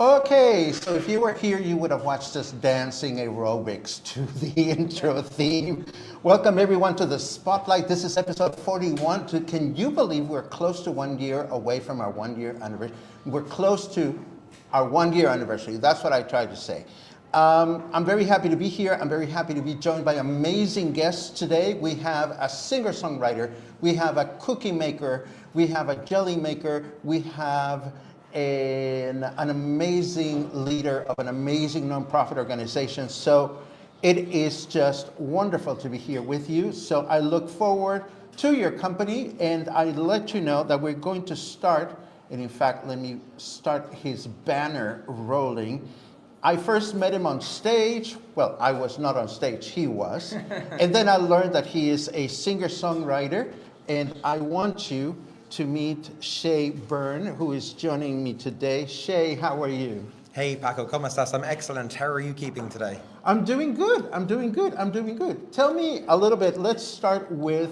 Okay, so if you were here, you would have watched us dancing aerobics to the intro theme. Welcome everyone to the Spotlight. This is episode 41. Can you believe we're close to 1 year away from our 1 year anniversary? We're close to our 1 year anniversary. That's what I tried to say. I'm very happy to be here. I'm very happy to be joined by amazing guests today. We have a singer-songwriter, we have a cookie maker, we have a jelly maker, we have an amazing leader of an amazing nonprofit organization. So it is just wonderful to be here with you. So I look forward to your company, and I let you know that we're going to start, and in fact, let me start his banner rolling. I first met him on stage. Well, I was not on stage, he was. And then I learned that he is a singer-songwriter, and I want you to meet Byrne, who is joining me today. Shay, how are you? Hey Paco, ¿cómo estás? I'm excellent. How are you keeping today? I'm doing good. I'm doing good. Tell me a little bit. Let's start with,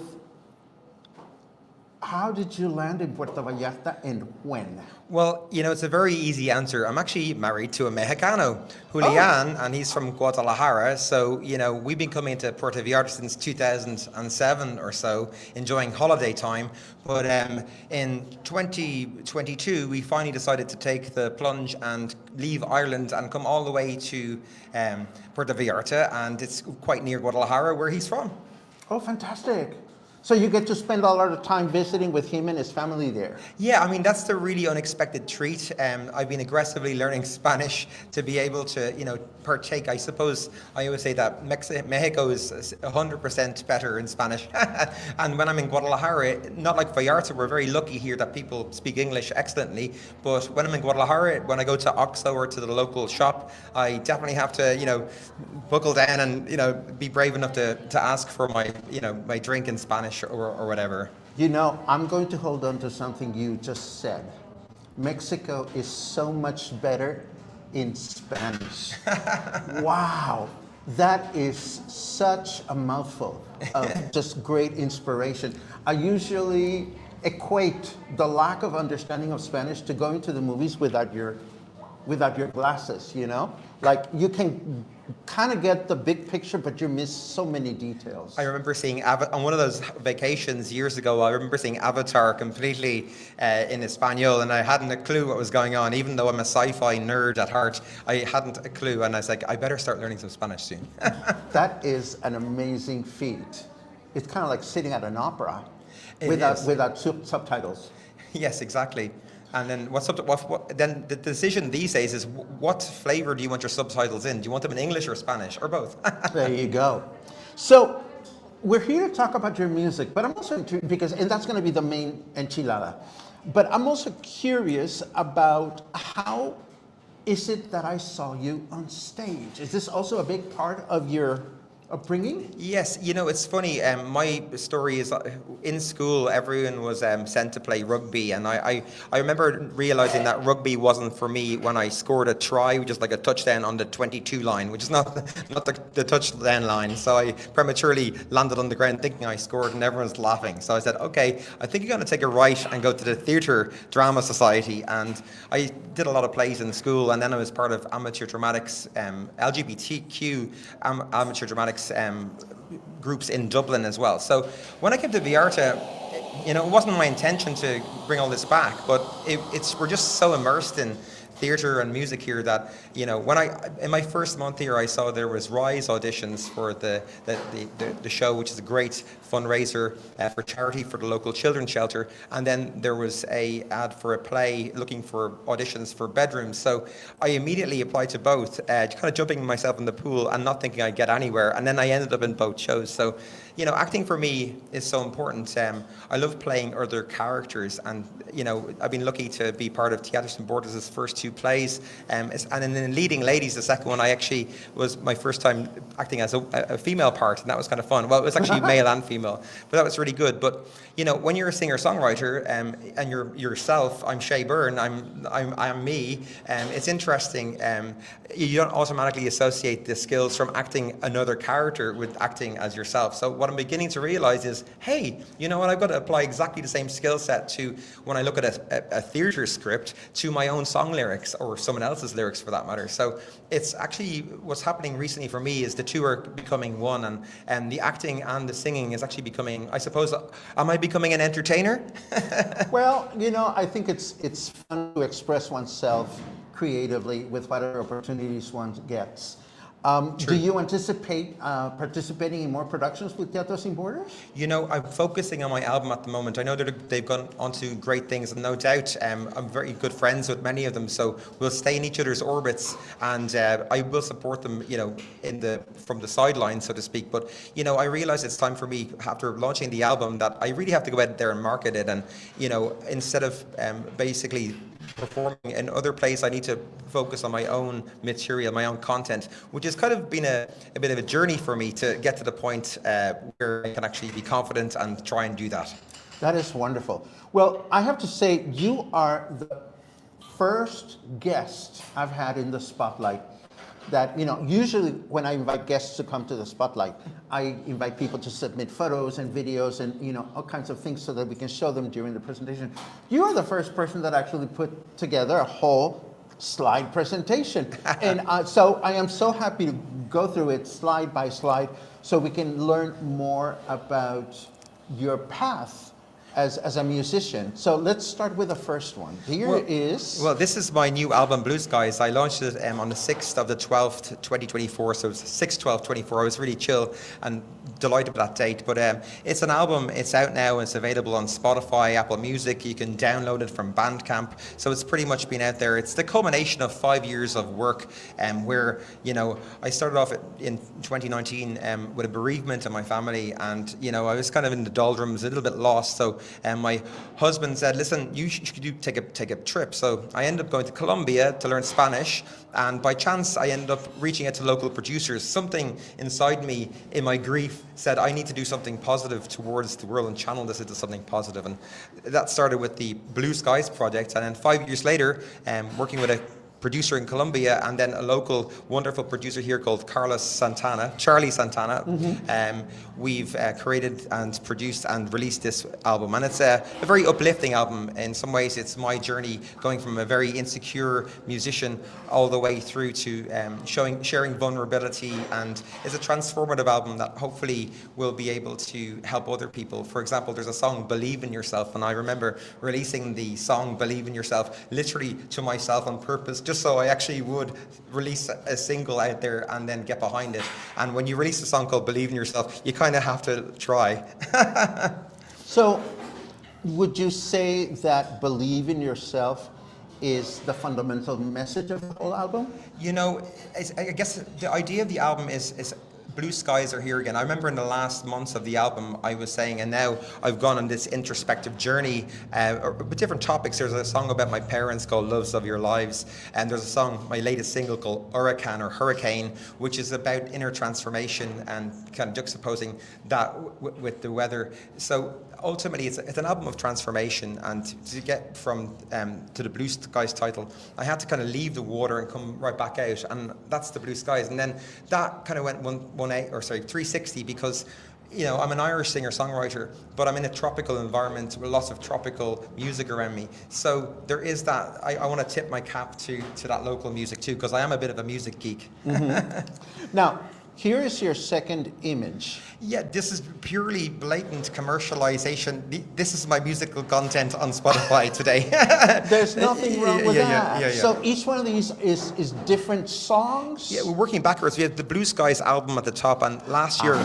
how did you land in Puerto Vallarta and when? Well, it's a very easy answer. I'm actually married to a Mexicano, Julian, and he's from Guadalajara. So, we've been coming to Puerto Vallarta since 2007 or so, enjoying holiday time. But in 2022, we finally decided to take the plunge and leave Ireland and come all the way to Puerto Vallarta. And it's quite near Guadalajara, where he's from. Oh, fantastic. So you get to spend a lot of time visiting with him and his family there. Yeah, I mean, that's the really unexpected treat. I've been aggressively learning Spanish to be able to, partake. I suppose I always say that Mexico is 100% better in Spanish. And when I'm in Guadalajara, not like Vallarta, we're very lucky here that people speak English excellently. But when I'm in Guadalajara, when I go to Oxxo or to the local shop, I definitely have to, buckle down and, be brave enough to ask for my, my drink in Spanish. Or whatever. I'm going to hold on to something you just said. Mexico is so much better in Spanish. Wow, that is such a mouthful of just great inspiration. I usually equate the lack of understanding of Spanish to going to the movies without your glasses, Like you can kind of get the big picture, but you miss so many details. I remember seeing on one of those vacations years ago, I remember seeing Avatar completely in Espanol, and I hadn't a clue what was going on. Even though I'm a sci-fi nerd at heart, I hadn't a clue, and I was like, I better start learning some Spanish soon. That is an amazing feat. It's kind of like sitting at an opera without subtitles. Yes, exactly. And then then the decision these days is what flavor do you want your subtitles in? Do you want them in English or Spanish or both? There you go. So we're here to talk about your music, but I'm also and that's going to be the main enchilada. But I'm also curious about how is it that I saw you on stage? Is this also a big part of your upbringing? Yes, it's funny. My story is in school, everyone was sent to play rugby, and I remember realizing that rugby wasn't for me when I scored a try, which is like a touchdown on the 22 line, which is not the touchdown line. So I prematurely landed on the ground thinking I scored, and everyone's laughing. So I said, okay, I think I'm going to take a right and go to the Theatre Drama Society. And I did a lot of plays in school, and then I was part of amateur dramatics, LGBTQ amateur dramatics groups in Dublin as well. So when I came to Vallarta, it wasn't my intention to bring all this back, but we're just so immersed in theatre and music here that when in my first month here, I saw there was Rise auditions for the show, which is a great fundraiser for charity for the local children's shelter, and then there was a ad for a play looking for auditions for bedrooms. So I immediately applied to both, kind of jumping myself in the pool and not thinking I'd get anywhere, and then I ended up in both shows. So acting for me is so important. I love playing other characters, and I've been lucky to be part of Teatro St. Borges' first two plays, and in Leading Ladies, the second one, I actually was my first time acting as a female part, and that was kind of fun. Well, it was actually male and female, but that was really good. But when you're a singer-songwriter and you're yourself, I'm Byrne, I'm me. It's interesting. You don't automatically associate the skills from acting another character with acting as yourself. So what I'm beginning to realize is, hey, you know what? I've got to apply exactly the same skill set to when I look at a theatre script to my own song lyrics. lyrics or someone else's lyrics for that matter. So it's actually what's happening recently for me is the two are becoming one, and the acting and the singing is actually becoming, I suppose, am I becoming an entertainer? Well, I think it's fun to express oneself creatively with whatever opportunities one gets. Do you anticipate participating in more productions with Teatro Sin Borders? I'm focusing on my album at the moment. I know that they've gone on to great things, and no doubt I'm very good friends with many of them, so we'll stay in each other's orbits, and I will support them, from the sidelines, so to speak. But, I realize it's time for me, after launching the album, that I really have to go out there and market it, and, instead of basically performing in other places, I need to focus on my own material, my own content, which has kind of been a bit of a journey for me to get to the point where I can actually be confident and try and do that. That is wonderful. Well, I have to say, you are the first guest I've had in the Spotlight that, usually when I invite guests to come to the Spotlight, I invite people to submit photos and videos and, all kinds of things so that we can show them during the presentation. You are the first person that actually put together a whole slide presentation. And so I am so happy to go through it slide by slide so we can learn more about your path as a musician. So let's start with the first one. Well, this is my new album, Blue Skies. I launched it on the 6th of the 12th, 2024. So it's 6/12/24. I was really chill and delighted with that date. But it's an album. It's out now. It's available on Spotify, Apple Music. You can download it from Bandcamp. So it's pretty much been out there. It's the culmination of 5 years of work where, I started off in 2019 with a bereavement in my family. And, I was kind of in the doldrums, a little bit lost. So my husband said, listen, you should take a trip. So I ended up going to Colombia to learn Spanish, and by chance I ended up reaching out to local producers. Something inside me, in my grief, said I need to do something positive towards the world and channel this into something positive. And that started with the Blue Skies project, and then 5 years later, working with a producer in Colombia, and then a local wonderful producer here called Charlie Santana. We've created and produced and released this album, and it's a very uplifting album. In some ways, it's my journey going from a very insecure musician all the way through to sharing vulnerability, and it's a transformative album that hopefully will be able to help other people. For example, there's a song, Believe in Yourself, and I remember releasing the song Believe in Yourself literally to myself on purpose, just so I actually would release a single out there and then get behind it. And when you release a song called Believe in Yourself, you kind of have to try. So would you say that Believe in Yourself is the fundamental message of the whole album? I guess the idea of the album is Blue skies are here again. I remember in the last months of the album, I was saying, and now I've gone on this introspective journey with different topics. There's a song about my parents called Loves of Your Lives, and there's a song, my latest single, called Hurricane, which is about inner transformation and kind of juxtaposing that with the weather. So ultimately, it's an album of transformation, and to get from to the Blue Skies title, I had to kind of leave the water and come right back out, and that's the Blue Skies. And then that kind of went 360, because I'm an Irish singer-songwriter, but I'm in a tropical environment with lots of tropical music around me. So there is that. I want to tip my cap to that local music too, because I am a bit of a music geek. Mm-hmm. Now, here is your second image. Yeah, this is purely blatant commercialization. This is my musical content on Spotify today. There's nothing wrong with that. Yeah. So each one of these is different songs? Yeah, we're working backwards. We have the Blue Skies album at the top, and last year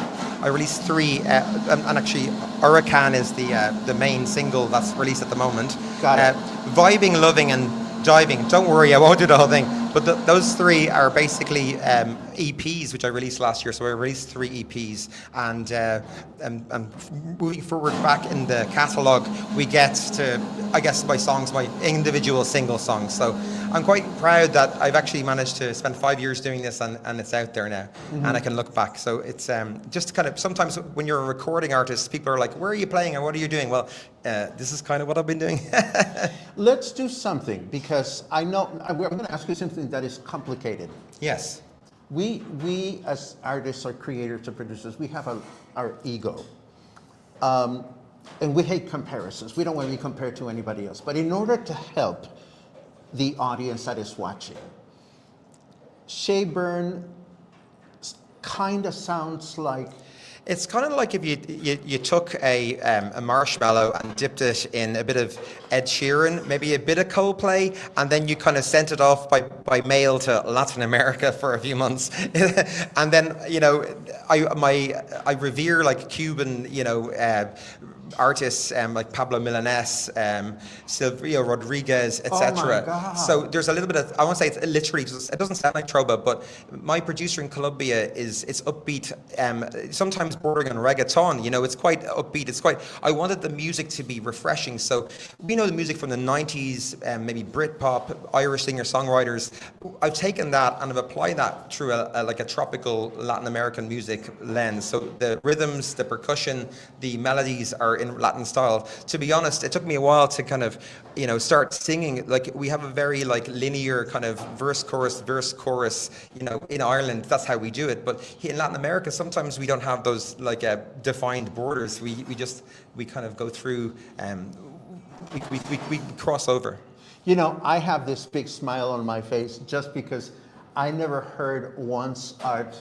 I released 3, and actually Hurricane is the main single that's released at the moment. Got it. Vibing, Loving, and Diving. Don't worry, I won't do the whole thing. But those 3 are basically EPs, which I released last year. So I released 3 EPs, and moving forward back in the catalogue, we get to, I guess, my individual single songs. So I'm quite proud that I've actually managed to spend 5 years doing this, and it's out there now, and I can look back. So it's just kind of, sometimes when you're a recording artist, people are like, where are you playing and what are you doing? Well, this is kind of what I've been doing. Let's do something, because I know I'm going to ask you something that is complicated. Yes. We as artists or creators or producers, we have our ego. And we hate comparisons. We don't want to be compared to anybody else. But in order to help the audience that is watching. Byrne kind of sounds like... It's kind of like if you took a marshmallow and dipped it in a bit of Ed Sheeran, maybe a bit of Coldplay, and then you kind of sent it off by mail to Latin America for a few months. And then, I revere like Cuban, artists like Pablo Milanés, Silvio Rodriguez, etc. Oh my God. So there's a little bit of, I won't say it's literally, it doesn't sound like trova, but my producer in Colombia it's upbeat, sometimes bordering on reggaeton. It's quite upbeat. I wanted the music to be refreshing. So we know the music from the 90s, maybe Britpop, Irish singer-songwriters. I've taken that and I've applied that through a tropical Latin American music lens. So the rhythms, the percussion, the melodies are in Latin style. To be honest, it took me a while to kind of, start singing. Like we have a very like linear kind of verse, chorus, in Ireland, that's how we do it. But here in Latin America, sometimes we don't have those like defined borders. We kind of go through, we cross over. I have this big smile on my face just because I never heard once art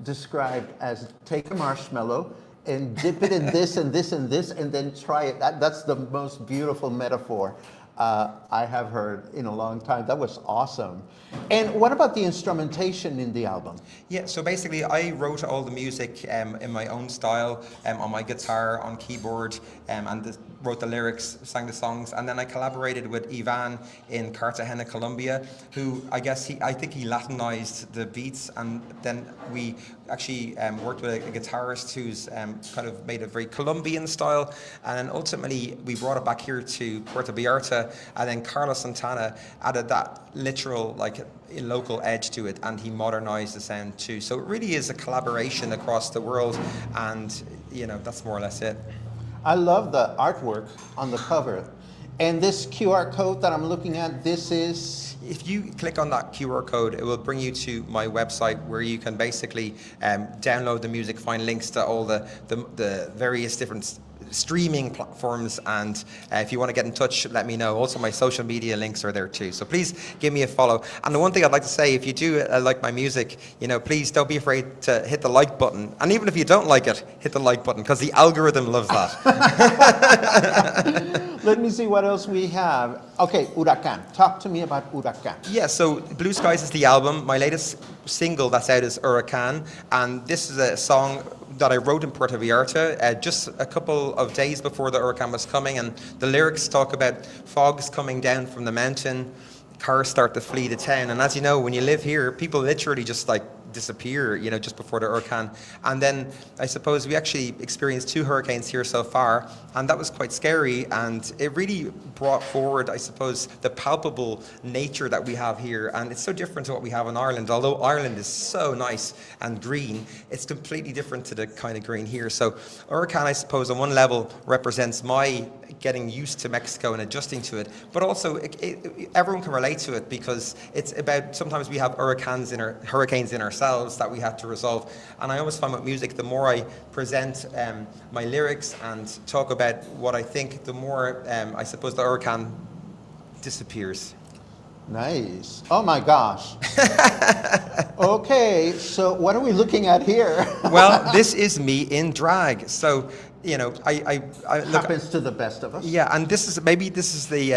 described as take a marshmallow and dip it in this and this and this and then try it. That's the most beautiful metaphor I have heard in a long time. That was awesome. And what about the instrumentation in the album? Yeah, so basically I wrote all the music in my own style, on my guitar, on keyboard, and wrote the lyrics, sang the songs, and then I collaborated with Ivan in Cartagena, Colombia, who I think he Latinized the beats, and then we actually worked with a guitarist who's kind of made a very Colombian style, and then ultimately we brought it back here to Puerto Vallarta, and then Carlos Santana added that literal like local edge to it, and he modernized the sound too. So it really is a collaboration across the world, and that's more or less it. I love the artwork on the cover. And this QR code that I'm looking at, this is... If you click on that QR code, it will bring you to my website where you can basically download the music, find links to all the various different streaming platforms, and if you want to get in touch, let me know. Also, my social media links are there too, so please give me a follow. And the one thing I'd like to say, if you do like my music, please don't be afraid to hit the like button, and even if you don't like it, hit the like button, because the algorithm loves that. Let me see what else we have. Okay, Huracan. Talk to me about Huracan. Yeah, so Blue Skies is the album. My latest single that's out is Huracan, and this is a song that I wrote in Puerto Vallarta just a couple of days before the hurricane was coming, and the lyrics talk about fogs coming down from the mountain, cars start to flee the town, and as you know, when you live here, people literally just like disappear, just before the hurricane. And then I suppose we actually experienced 2 hurricanes here so far, and that was quite scary, and it really brought forward, I suppose, the palpable nature that we have here. And it's so different to what we have in Ireland. Although Ireland is so nice and green, it's completely different to the kind of green here. So hurricane, I suppose, on one level represents my getting used to Mexico and adjusting to it, but also everyone can relate to it, because it's about, sometimes we have hurricanes in ourselves that we have to resolve. And I always find with music, the more I present my lyrics and talk about what I think, the more I suppose the hurricane disappears. Nice. Oh my gosh. Okay, so what are we looking at here? Well, this is me in drag. So, I look, happens to the best of us. Yeah, and this is the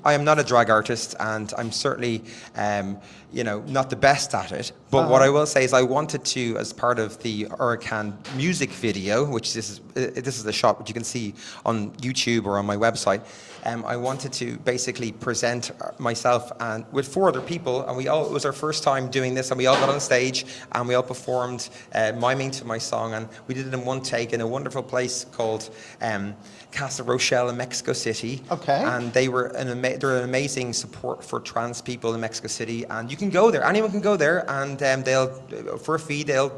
I am not a drag artist, and I'm certainly not the best at it. But what I will say is I wanted to, as part of the Huracan music video, which this is the shot which you can see on YouTube or on my website. I wanted to basically present myself and with 4 other people, and it was our first time doing this, and we all got on stage and we all performed miming to my song, and we did it in one take in a wonderful place called Casa Rochelle in Mexico City. Okay. And they're an amazing support for trans people in Mexico City, and you can go there. Anyone can go there, and they'll for a fee they'll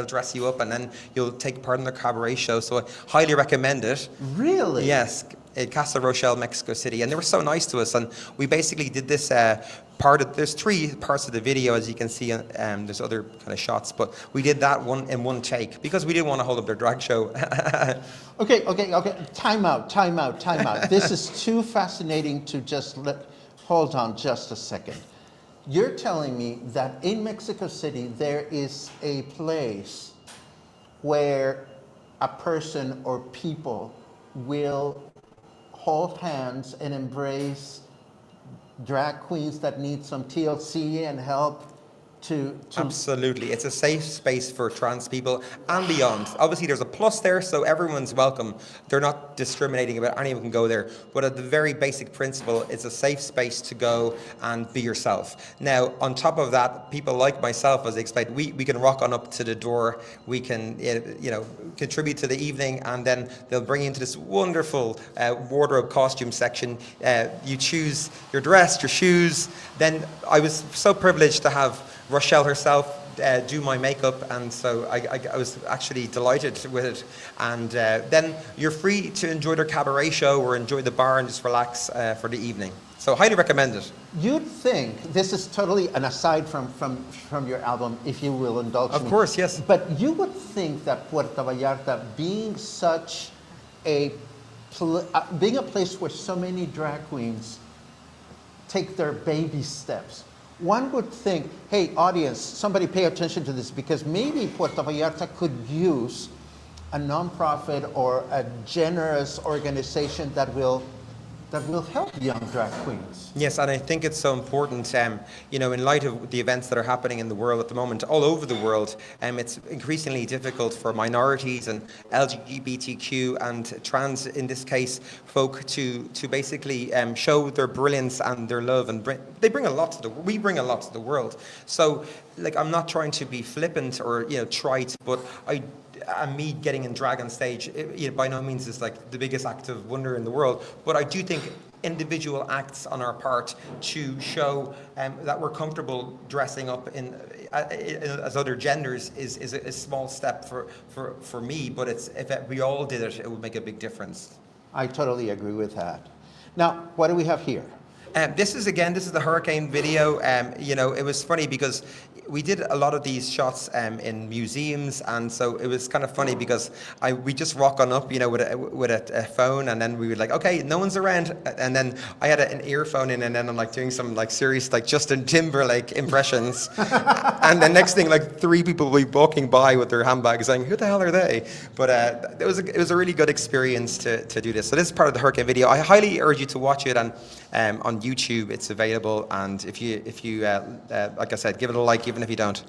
dress you up, and then you'll take part in their cabaret show. So I highly recommend it. Really? Yes, Casa Rochelle, Mexico City, and they were so nice to us. And we basically did this there's 3 parts of the video, as you can see. There's other kind of shots, but we did that in one take because we didn't want to hold up their drag show. Okay. Time out. This is too fascinating to just hold on just a second. You're telling me that in Mexico City there is a place where a person or people will hold hands and embrace drag queens that need some TLC and help to Absolutely. It's a safe space for trans people and beyond. Obviously, there's a plus there, so everyone's welcome. They're not discriminating about anyone can go there. But at the very basic principle, it's a safe space to go and be yourself. Now, on top of that, people like myself, as I explained, we can rock on up to the door. We can, contribute to the evening, and then they'll bring you into this wonderful wardrobe costume section. You choose your dress, your shoes. Then I was so privileged to have Rochelle herself do my makeup, and so I was actually delighted with it. And then you're free to enjoy their cabaret show or enjoy the bar and just relax for the evening. So highly recommend it. You'd think, this is totally an aside from your album, if you will indulge me. Of course, yes. But you would think that Puerto Vallarta, being such being a place where so many drag queens take their baby steps, one would think, hey, audience, somebody pay attention to this, because maybe Puerto Vallarta could use a nonprofit or a generous organization that will help young drag queens. Yes, and I think it's so important, in light of the events that are happening in the world at the moment, all over the world, it's increasingly difficult for minorities and LGBTQ and trans, in this case, folk to basically show their brilliance and their love, and we bring a lot to the world. So, I'm not trying to be flippant or trite, but and me getting in drag on stage, it by no means is like the biggest act of wonder in the world, but I do think individual acts on our part to show that we're comfortable dressing up in as other genders is a small step for me, but if we all did it, it would make a big difference. I totally agree with that. Now, what do we have here? This is the hurricane video. It was funny because we did a lot of these shots in museums, and so it was kind of funny because we just rock on up, with a phone, and then we would okay, no one's around, and then I had an earphone in, and then I'm doing some serious Justin Timberlake impressions, and the next thing 3 people will be walking by with their handbags saying, "Who the hell are they?" But it was a really good experience to do this. So this is part of the hurricane video. I highly urge you to watch it, and on YouTube it's available, and if you like I said, give it a like even if you don't.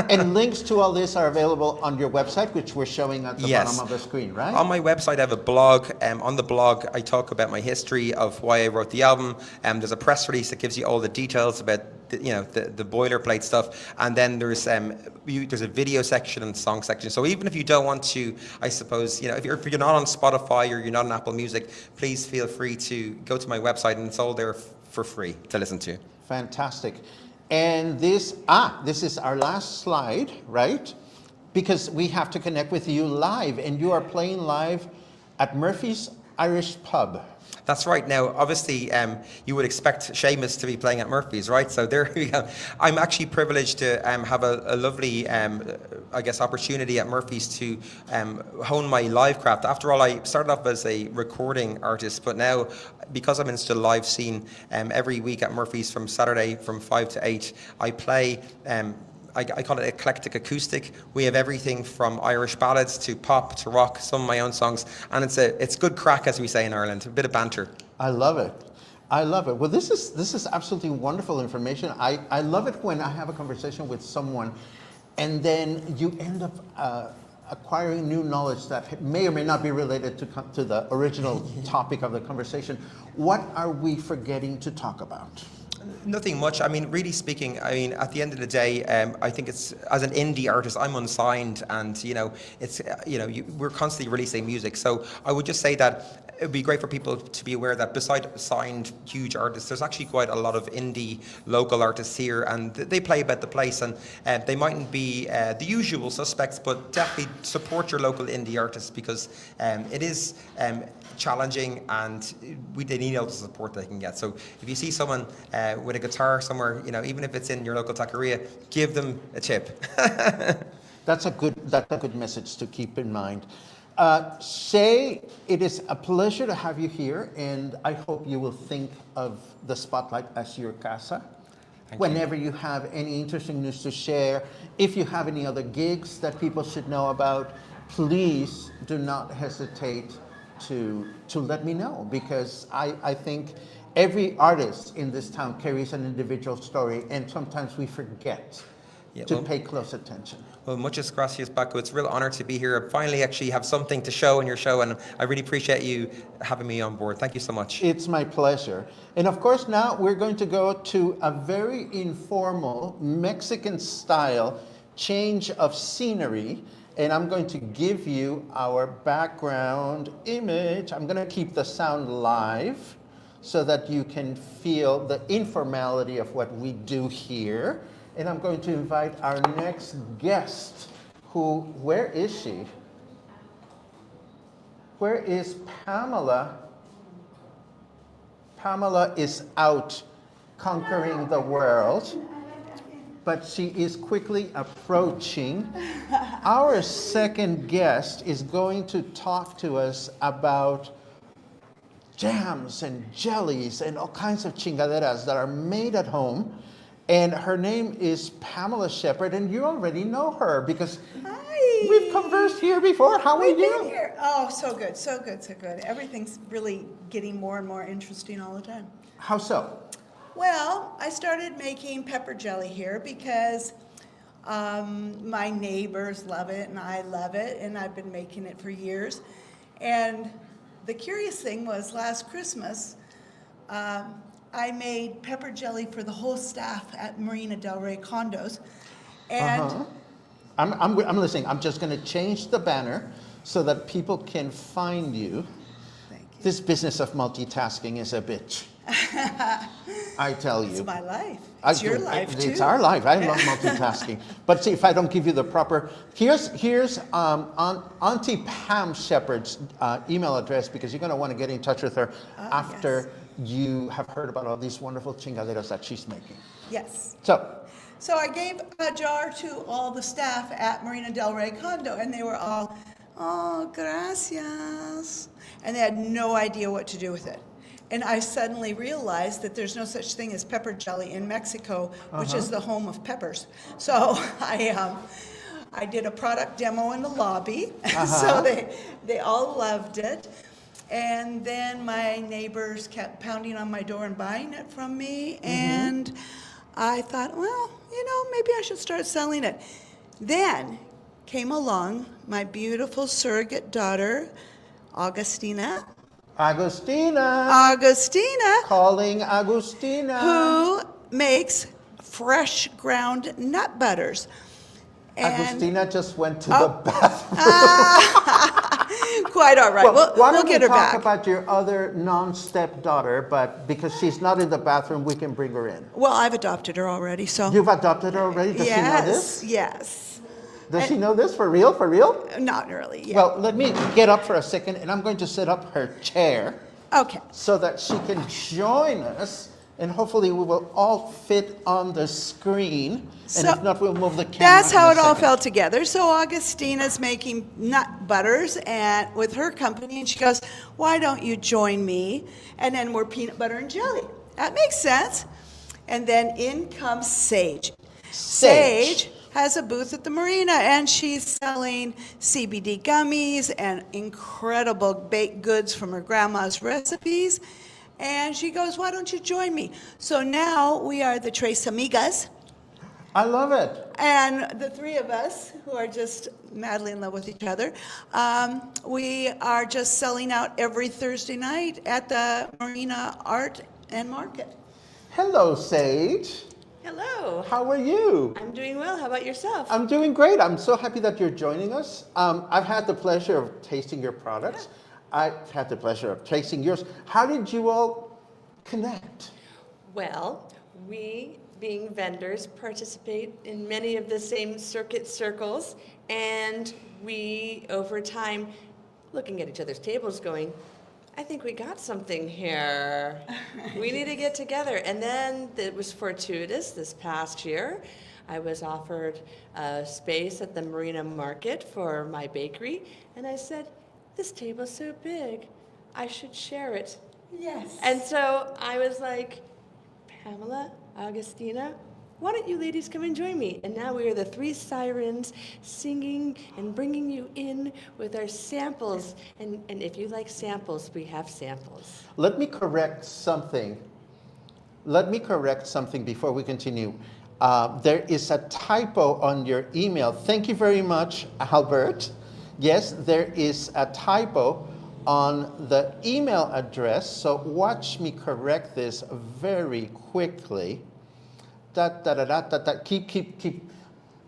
and links to all this are available on your website, which we're showing at the bottom of the screen, right? On my website I have a blog. On the blog I talk about my history of why I wrote the album. There's a press release that gives you all the details about the boilerplate stuff, and then there's a video section and song section. So even if you don't want to, I suppose, if you're not on Spotify or you're not on Apple Music, please feel free to go to my website, and it's all there for free to listen to. Fantastic. And this is our last slide, right? Because we have to connect with you live, and you are playing live at Murphy's Irish Pub. That's right. Now, obviously, you would expect Seamus to be playing at Murphy's, right? So there we go. I'm actually privileged to have a lovely, opportunity at Murphy's to hone my live craft. After all, I started off as a recording artist, but now, because I'm in such a live scene, every week at Murphy's from Saturday from 5 to 8, I play I call it eclectic acoustic. We have everything from Irish ballads to pop to rock, some of my own songs, and it's good crack, as we say in Ireland, a bit of banter. I love it. Well, this is absolutely wonderful information. I love it when I have a conversation with someone, and then you end up acquiring new knowledge that may or may not be related to the original topic of the conversation. What are we forgetting to talk about? Nothing much. Really speaking, at the end of the day, I think it's, as an indie artist, I'm unsigned, and we're constantly releasing music. So I would just say that it would be great for people to be aware that beside signed huge artists, there's actually quite a lot of indie local artists here, and they play about the place, and they mightn't be the usual suspects, but definitely support your local indie artists, because it is challenging, and they need all the support they can get. So if you see someone with a guitar somewhere, even if it's in your local taqueria, give them a tip. That's a good message to keep in mind. Shay, it is a pleasure to have you here, and I hope you will think of the Spotlight as your casa. Whenever you have any interesting news to share, if you have any other gigs that people should know about, please do not hesitate to let me know, because I think every artist in this town carries an individual story, and sometimes we forget to pay close attention. Well, muchas gracias, Paco. It's a real honor to be here. Finally, actually have something to show in your show, and I really appreciate you having me on board. Thank you so much. It's my pleasure. And of course, now we're going to go to a very informal Mexican style change of scenery. And I'm going to give you our background image. I'm going to keep the sound live so that you can feel the informality of what we do here. And I'm going to invite our next guest, where is she? Where is Pamela? Pamela is out conquering the world, but she is quickly approaching. Our second guest is going to talk to us about jams and jellies and all kinds of chingaderas that are made at home. And her name is Pamala Sheppard, and you already know her because we've conversed here before. How are you? Here. Oh, so good, so good, so good. Everything's really getting more and more interesting all the time. How so? Well, I started making pepper jelly here because my neighbors love it and I love it, and I've been making it for years. And the curious thing was last Christmas, I made pepper jelly for the whole staff at Marina Del Rey condos. And I'm listening. I'm just going to change the banner so that people can find you. Thank you. This business of multitasking is a bitch. I tell you. It's my life. It's your life too. It's our life. I love multitasking. But see, if I don't give you the proper, here's Auntie Pam Sheppard's email address, because you're going to want to get in touch with her after you have heard about all these wonderful chingaderas that she's making. Yes. So I gave a jar to all the staff at Marina Del Rey condo, and they were all, oh, gracias. And they had no idea what to do with it. And I suddenly realized that there's no such thing as pepper jelly in Mexico, which is the home of peppers. So I did a product demo in the lobby, so they all loved it. And then my neighbors kept pounding on my door and buying it from me. And I thought, well, maybe I should start selling it. Then came along my beautiful surrogate daughter, Agustina. Calling Agustina. Who makes fresh ground nut butters. And Agustina just went to the bathroom. Quite all right. We'll get her back. Talk about your other non-stepdaughter, but because she's not in the bathroom, we can bring her in. Well, I've adopted her already, so. You've adopted her already? Does she know this? Yes. Does she know this for real? For real? Not really. Yeah. Well, let me get up for a second, and I'm going to set up her chair. Okay. So that she can join us, and hopefully we will all fit on the screen. And if not, we'll move the camera. That's how it all fell together. So Augustina's making nut butters and with her company, and she goes, why don't you join me? And then we're peanut butter and jelly. That makes sense. And then in comes Sage. Sage has a booth at the Marina, and she's selling CBD gummies and incredible baked goods from her grandma's recipes. And she goes, why don't you join me? So now we are the Tres Amigas. I love it. And the three of us, who are just madly in love with each other, we are just selling out every Thursday night at the Marina Art and Market. Hello, Sage. Hello. How are you? I'm doing well. How about yourself? I'm doing great. I'm so happy that you're joining us. I've had the pleasure of tasting your products. Yeah. I've had the pleasure of tasting yours. How did you all connect? Well, we, being vendors, participate in many of the same circuit circles, and we, over time, looking at each other's tables going, I think we got something here. We need to get together. And then it was fortuitous this past year. I was offered a space at the Marina Market for my bakery, and I said, this table's so big, I should share it. Yes. And so I was like, Pamela, Augustina, why don't you ladies come and join me? And now we are the three sirens singing and bringing you in with our samples. And if you like samples, we have samples. Let me correct something. Before we continue. There is a typo on your email. Thank you very much, Albert. Yes, there is a typo on the email address. So watch me correct this very quickly. Keep.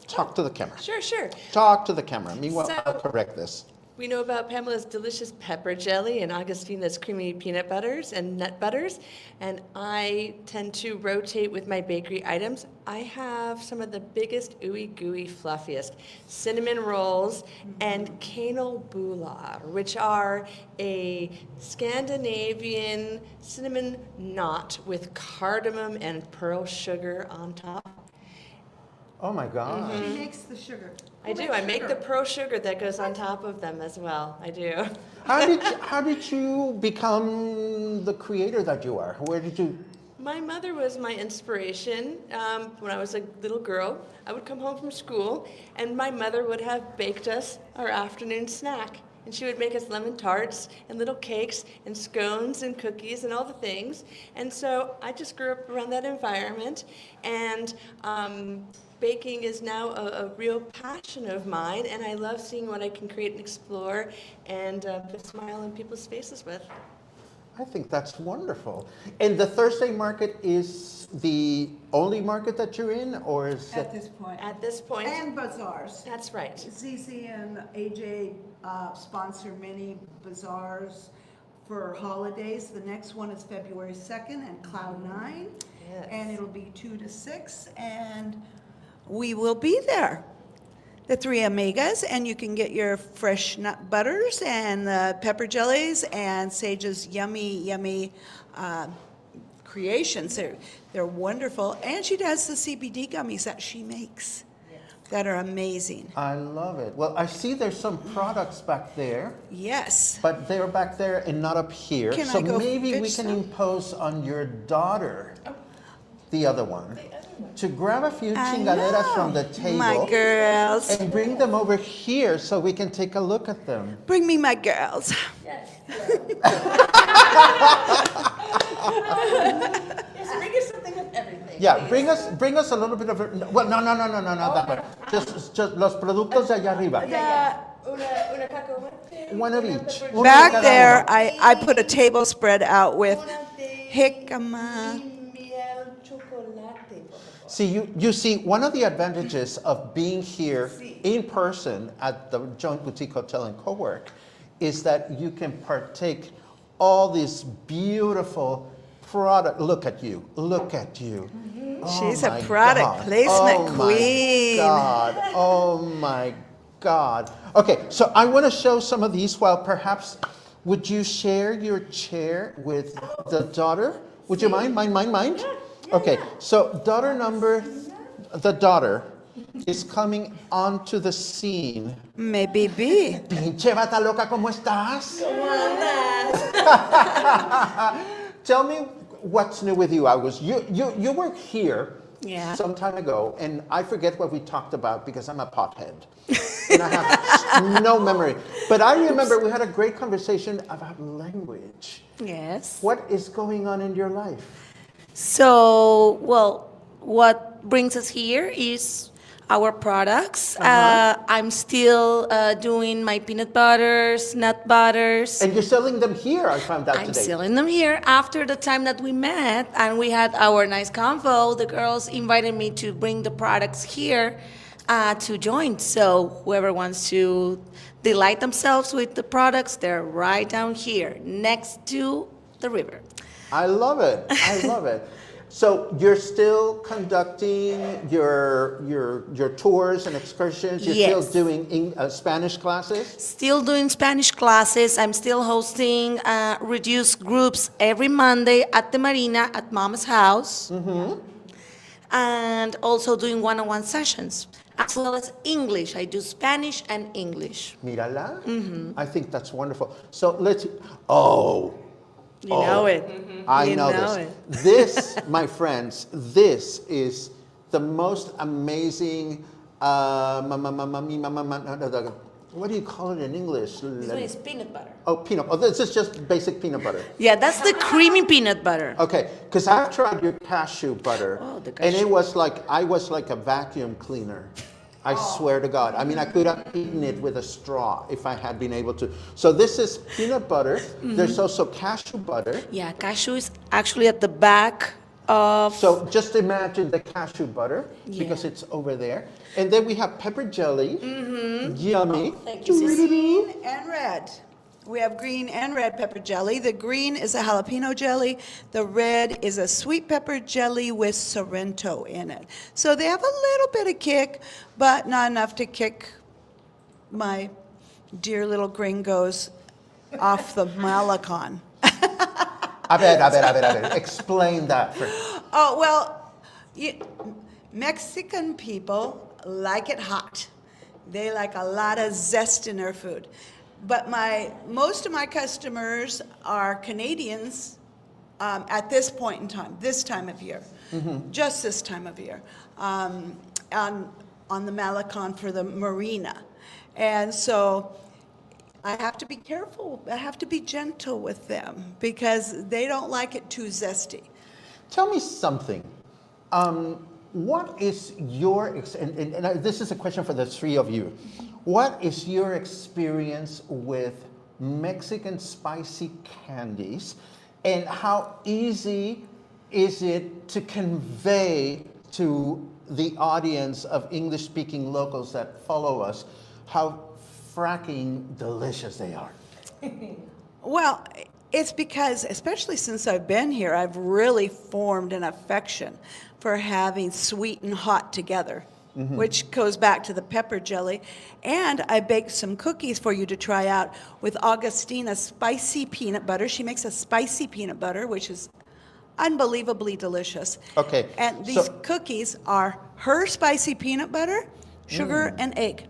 Talk to the camera. Sure. Talk to the camera. Meanwhile, So- I'll correct this. We know about Pamela's delicious pepper jelly and Augustina's creamy peanut butters and nut butters, and I tend to rotate with my bakery items. I have some of the biggest, ooey gooey, fluffiest cinnamon rolls and canel boulard, which are a Scandinavian cinnamon knot with cardamom and pearl sugar on top. Oh my God. She makes the sugar. I do. I make the pearl sugar that goes on top of them as well. I do. How did you become the creator that you are? Where did you? My mother was my inspiration. When I was a little girl, I would come home from school, and my mother would have baked us our afternoon snack. And she would make us lemon tarts and little cakes and scones and cookies and all the things. And so I just grew up around that environment. And baking is now a real passion of mine. And I love seeing what I can create and explore and put a smile on people's faces with. I think that's wonderful. And the Thursday market is the only market that you're in, or is At it? this point. At this point, And bazaars. that's right. ZZ and AJ sponsor many bazaars for holidays. The next one is February 2nd at Cloud9. Yes. And it'll be 2 to 6, and we will be there. The three amigas, and you can get your fresh nut butters and the pepper jellies and Sage's yummy creations. They're wonderful. And she does the CBD gummies that she makes that are amazing. I love it. Well, I see there's some products back there, Yes. but they're back there and not up here. Can So I go maybe we fetch can some? impose on your daughter the other one to grab a few I chingaderas from the know. table My girls. and bring them over here so we can take a look at them. Bring me my girls. Yes. Yes, bring us something of everything. Yeah, bring us a little bit of. Well, no, not that much. Just los productos de allá arriba. Una cacahuete. One of each. pepper Una de Back cada there, uno. I put a table spread out with Una de jicama. miel chocolate, por favor. See, you see, one of the advantages of being here in person at the Joint Boutique Hotel and Co-work is that you can partake all these beautiful product. Look at you. She's Oh a my product God. placement Oh queen. My God. Oh my God. Okay, so I want to show some of these. While perhaps, would you share your chair with the daughter? Would you mind? Mind? Okay, so the daughter is coming onto the scene. Maybe be. Pinche bata loca, ¿cómo estás? Tell me what's new with you. You were here Yeah. some time ago, and I forget what we talked about because I'm a pothead. And I have no memory. But I remember we had a great conversation about language. Yes. What is going on in your life? So, well, what brings us here is our products. I'm still doing my peanut butters, nut butters. And you're selling them here, I found out I'm today. selling them here. After the time that we met and we had our nice convo, the girls invited me to bring the products here to join. So whoever wants to delight themselves with the products, they're right down here next to the river. I love it. So you're still conducting your tours and excursions? You're Yes. still doing Spanish classes? Still doing Spanish classes. I'm still hosting reduced groups every Monday at the Marina at Mama's house. And also doing one-on-one sessions. as well as English. I do Spanish and English. Mírala. Mm-hmm. I think that's wonderful. So let's, oh, You know it. I You know know this. it. This, my friends, this is the most amazing, what do you call it in English? This one is peanut butter. Oh, peanut. Oh, this is just basic peanut butter. Yeah, that's the creamy peanut butter. Okay, because I've tried your cashew butter, Oh, the and it cashew. was like, I was like a vacuum cleaner. I swear to God. I mean, I could have eaten it with a straw if I had been able to. So this is peanut butter. There's also cashew butter. Yeah, cashew is actually at the back of. So just imagine the cashew butter because Yeah. it's over there. And then we have pepper jelly. Yummy. Thank you, sis. Green and red. We have green and red pepper jelly. The green is a jalapeno jelly. The red is a sweet pepper jelly with Sorrento in it. So they have a little bit of kick, but not enough to kick my dear little gringos off the Malacon. I bet. Explain that first. Oh, well, Mexican people like it hot. They like a lot of zest in their food. But most of my customers are Canadians at this point in time, this time of year, just this time of year, on the Malacon for the marina. And so I have to be careful. I have to be gentle with them because they don't like it too zesty. Tell me something. What is your, and this is a question for the three of you. What is your experience with Mexican spicy candies, and how easy is it to convey to the audience of English-speaking locals that follow us how fracking delicious they are? Well, it's because, especially since I've been here, I've really formed an affection for having sweet and hot together, which goes back to the pepper jelly. And I baked some cookies for you to try out with Augustina's spicy peanut butter. She makes a spicy peanut butter, which is unbelievably delicious. Okay, And these so- cookies are her spicy peanut butter, sugar, and egg.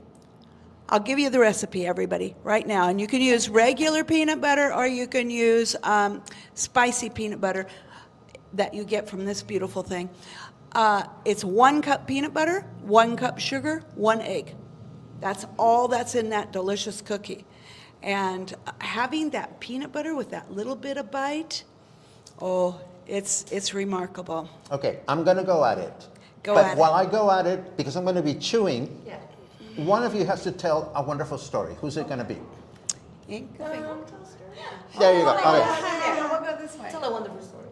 I'll give you the recipe, everybody, right now. And you can use regular peanut butter or you can use spicy peanut butter that you get from this beautiful thing. It's 1 cup peanut butter, 1 cup sugar, 1 egg. That's all that's in that delicious cookie. And having that peanut butter with that little bit of bite, oh, it's remarkable. Okay, I'm gonna go at it. Go but at it. while I go at it, because I'm gonna be chewing, Yeah. one of you has to tell a wonderful story. Who's it gonna be? There you go. Okay. Tell a wonderful story.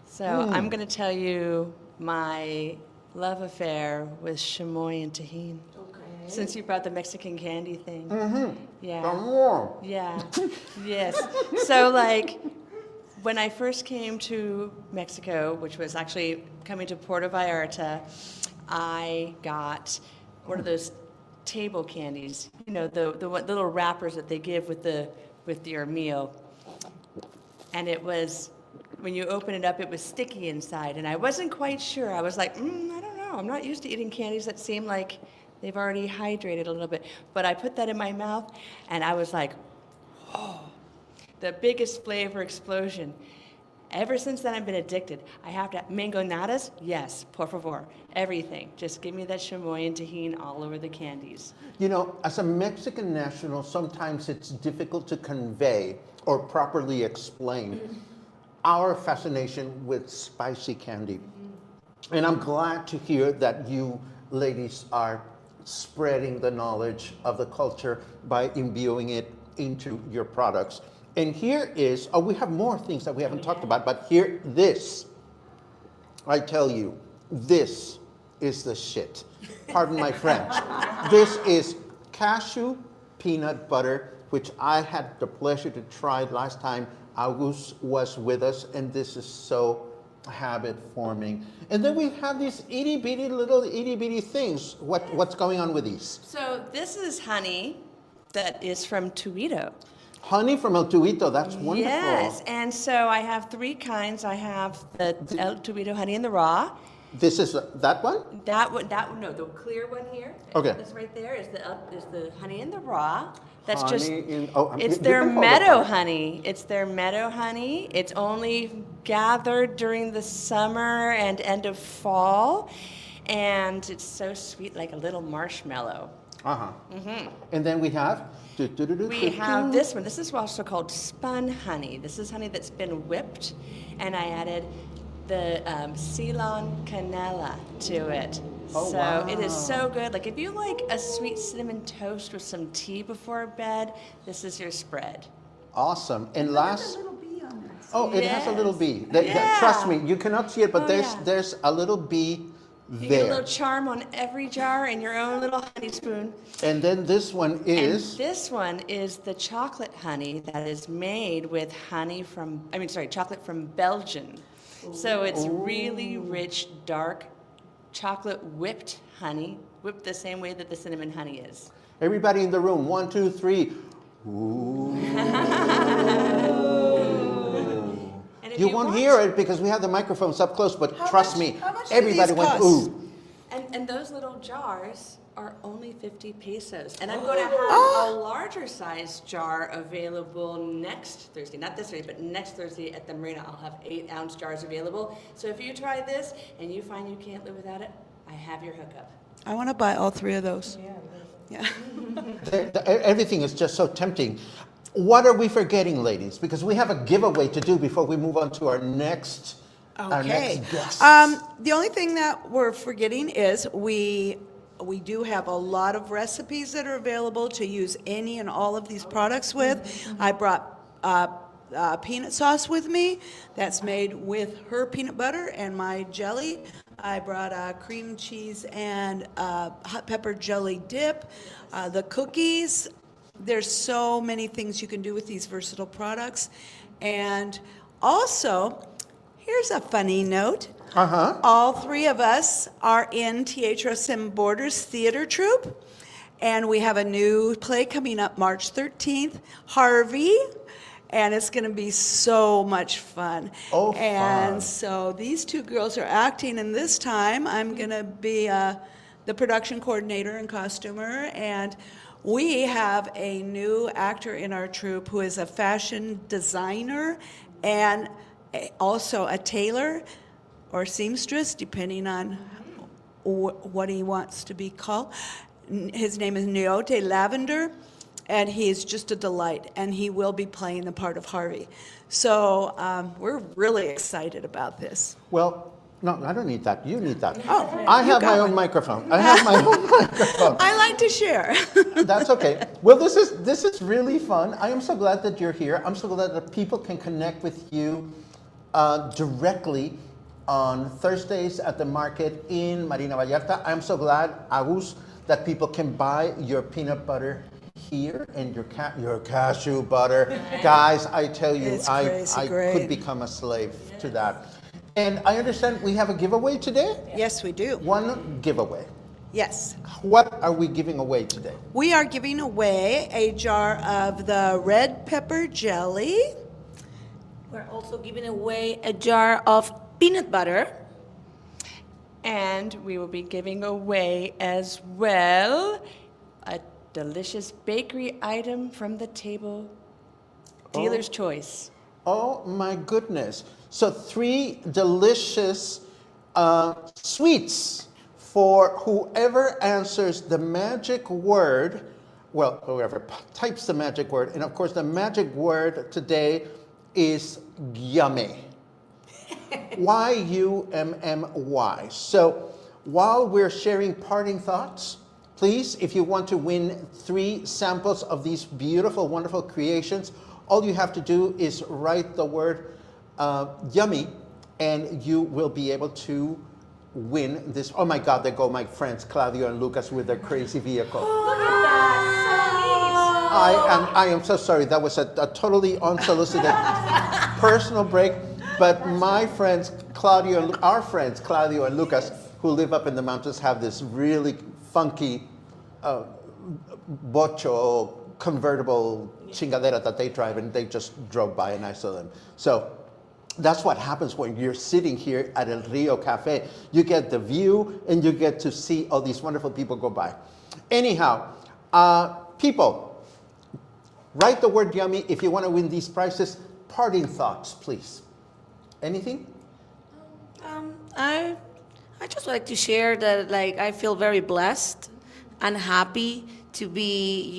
So I'm going to tell you my love affair with chamoy and tahini. Okay. Since you brought the Mexican candy thing. Yeah. More. Yeah. Yes. So like when I first came to Mexico, which was actually coming to Puerto Vallarta, I got one of those table candies, you know, the little wrappers that they give with your meal. And it was, when you open it up, it was sticky inside. And I wasn't quite sure. I was like, I don't know. I'm not used to eating candies that seem like they've already hydrated a little bit. But I put that in my mouth, and I was like, oh, the biggest flavor explosion. Ever since then, I've been addicted. I have to, mangonadas? Yes, por favor. Everything. Just give me that chamoy and tahini all over the candies. You know, as a Mexican national, sometimes it's difficult to convey or properly explain our fascination with spicy candy. And I'm glad to hear that you ladies are spreading the knowledge of the culture by imbuing it into your products. And here is, we have more things that we haven't talked about, but here, this, I tell you, this is the shit. Pardon my French. This is cashew peanut butter, which I had the pleasure to try last time August was with us, and this is so habit forming. And then we have these itty bitty little itty bitty things. What's going on with these? So this is honey that is from Tuito. Honey from El Tuito, that's wonderful. Yes, and so I have 3 kinds. I have the El Tuito honey in the raw, This is that one? No, the clear one here. Okay. This right there is the honey in the raw. That's just, it's you their can hold it meadow up. honey. It's their meadow honey. It's only gathered during the summer and end of fall. And it's so sweet, like a little marshmallow. And then we have. We have this one. This is also called spun honey. This is honey that's been whipped, and I added the Ceylon canela to it. Oh, so wow. it is so good. Like if you like a sweet cinnamon toast with some tea before bed, this is your spread. Awesome. And Look at last. the little bee on there. Oh, it has a little bee. Yeah. Trust me, you cannot see it, but Oh, yeah. there's a little bee You get a little there. charm on every jar and your own little honey spoon. And then this one is. And this one is the chocolate honey that is made with chocolate from Belgium. So it's really rich, dark chocolate whipped honey, whipped the same way that the cinnamon honey is. Everybody in the room, 1, 2, 3. Ooh. And if You won't hear it because we have the microphones up close, but How trust much- me, how much do everybody these went, cost? ooh. And those little jars are only 50 pesos. And I'm going to have a larger size jar available next Thursday. Not this Thursday, but next Thursday at the Marina. I'll have 8-ounce jars available. So if you try this and you find you can't live without it, I have your hookup. I want to buy all 3 of those. Yeah. Everything is just so tempting. What are we forgetting, ladies? Because we have a giveaway to do before we move on to our next guest. The only thing that we're forgetting is we do have a lot of recipes that are available to use any and all of these products with. I brought peanut sauce with me that's made with her peanut butter and my jelly. I brought cream cheese and hot pepper jelly dip. The cookies. There's so many things you can do with these versatile products. And also, here's a funny note. All 3 of us are in THSM Borders Theater Troupe. And we have a new play coming up March 13th, Harvey. And it's going to be so much fun. Oh, fun. And so these 2 girls are acting, and this time I'm going to be the production coordinator and costumer. And we have a new actor in our troupe who is a fashion designer and also a tailor or seamstress, depending on what he wants to be called. His name is Nyote Lavender, and he is just a delight, and he will be playing the part of Harvey. So we're really excited about this. Well, no, I don't need that. You need that. Oh, I you have got my one. own microphone. I have my own microphone. I like to share. That's okay. Well, this is really fun. I am so glad that you're here. I'm so glad that people can connect with you directly on Thursdays at the market in Marina Vallarta. I'm so glad, Agus, that people can buy your peanut butter here and your cashew butter. Guys, I tell you, It's I crazy great. could become a slave to that. And I understand we have a giveaway today? Yes, we do. One giveaway. Yes. What are we giving away today? We are giving away a jar of the red pepper jelly. We're also giving away a jar of peanut butter. And we will be giving away as well a delicious bakery item from the table. Dealer's choice. Oh my goodness. So 3 delicious sweets for whoever answers the magic word, well, whoever types the magic word. And of course, the magic word today is yummy. YUMMY. So while we're sharing parting thoughts, please, if you want to win 3 samples of these beautiful, wonderful creations, all you have to do is write the word yummy, and you will be able to win this. Oh my God, there go my friends Claudio and Lucas with their crazy vehicle. Look at that. I am so sorry. That was a totally unsolicited personal break. But my friends, our friends Claudio and Lucas, who live up in the mountains, have this really funky bocho convertible chingadera that they drive, and they just drove by and I saw them. So That's what happens when you're sitting here at El Rio Cafe. You get the view and you get to see all these wonderful people go by. Anyhow, people, write the word yummy if you want to win these prizes. Parting thoughts, please. Anything? I just like to share that like I feel very blessed and happy to be,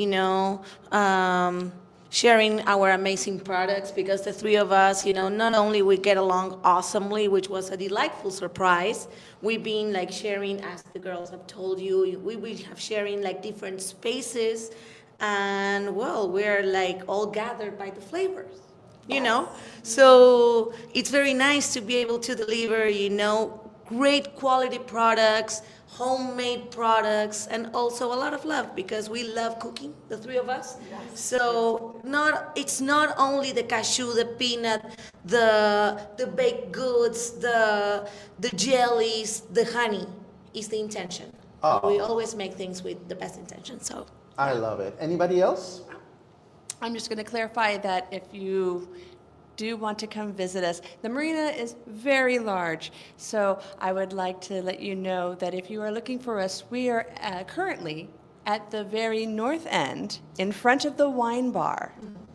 sharing our amazing products because the three of us, not only we get along awesomely, which was a delightful surprise, we've been like sharing, as the girls have told you, we will have sharing like different spaces, and well, we're like all gathered by the flavors, So it's very nice to be able to deliver, great quality products, homemade products, and also a lot of love because we love cooking, the three of us. Yes. So it's not only the cashew, the peanut, the baked goods, the jellies, the honey is the intention. Oh. We always make things with the best intention. So I love it. Anybody else? I'm just going to clarify that if you do want to come visit us, the marina is very large. So I would like to let you know that if you are looking for us, we are currently at the very north end in front of the wine bar.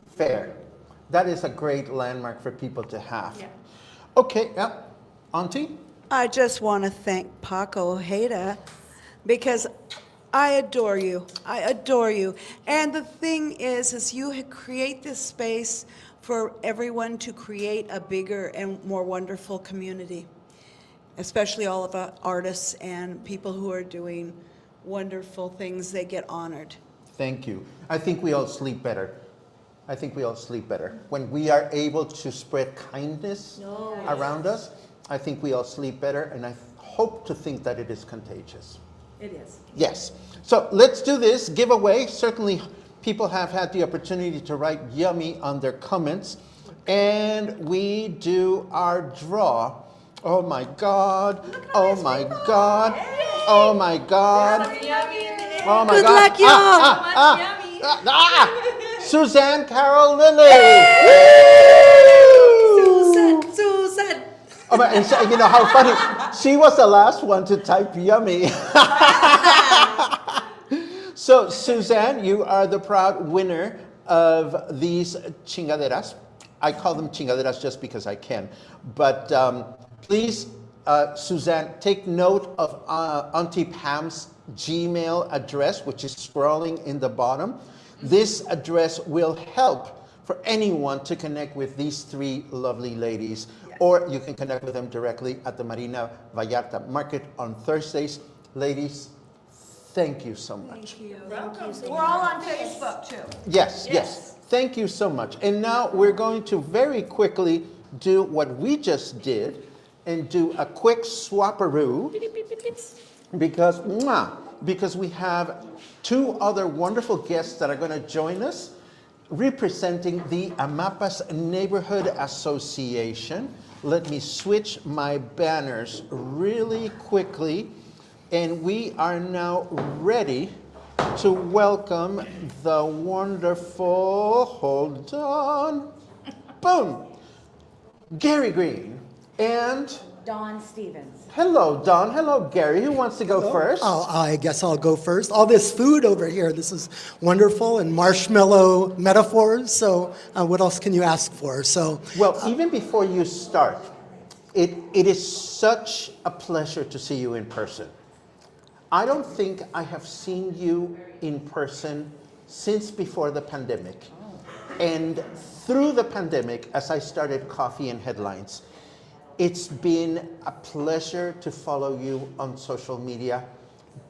Fair. That is a great landmark for people to have. Yeah. Okay, Auntie? I just want to thank Paco Ojeda because I adore you. I adore you. And the thing is you create this space for everyone to create a bigger and more wonderful community, especially all of our artists and people who are doing wonderful things. They get honored. Thank you. I think we all sleep better. When we are able to spread kindness around us, I think we all sleep better, and I hope to think that it is contagious. It is. Yes. So let's do this giveaway. Certainly people have had the opportunity to write yummy on their comments, and we do our draw. Oh my God. Oh my God. Oh my God. Oh my Good God. luck, y'all. Suzanne Carol Lilly. Susan. Oh my, and so, how funny. She was the last one to type yummy. So, Suzanne, you are the proud winner of these chingaderas. I call them chingaderas just because I can. But please, Suzanne, take note of Auntie Pam's Gmail address, which is scrolling in the bottom. This address will help for anyone to connect with these three lovely ladies, or you can connect with them directly at the Marina Vallarta Market on Thursdays. Ladies, thank you so much. Thank you. We're all on Facebook too. Yes. Thank you so much. And now we're going to very quickly do what we just did and do a quick swapperoo because we have two other wonderful guests that are going to join us representing the Amapas Neighborhood Association. Let me switch my banners really quickly, and we are now ready to welcome the wonderful, hold on, boom, Gary Green and Dawn Stevens. hello, Don. Hello, Gary. Who wants to go first? Oh, I guess I'll go first. All this food over here, this is wonderful, and marshmallow metaphors. So what else can you ask for? So, Well, even before you start, it is such a pleasure to see you in person. I don't think I have seen you in person since before the pandemic. And through the pandemic, as I started Coffee and Headlines, it's been a pleasure to follow you on social media,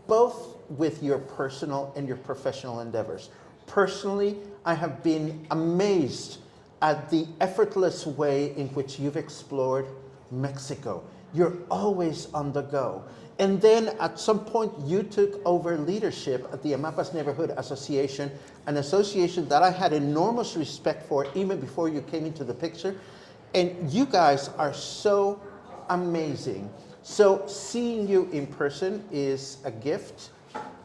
both with your personal and your professional endeavors. Personally, I have been amazed at the effortless way in which you've explored Mexico. You're always on the go. And then at some point you took over leadership at the Amapas Neighborhood Association, an association that I had enormous respect for even before you came into the picture. And you guys are so amazing. So seeing you in person is a gift,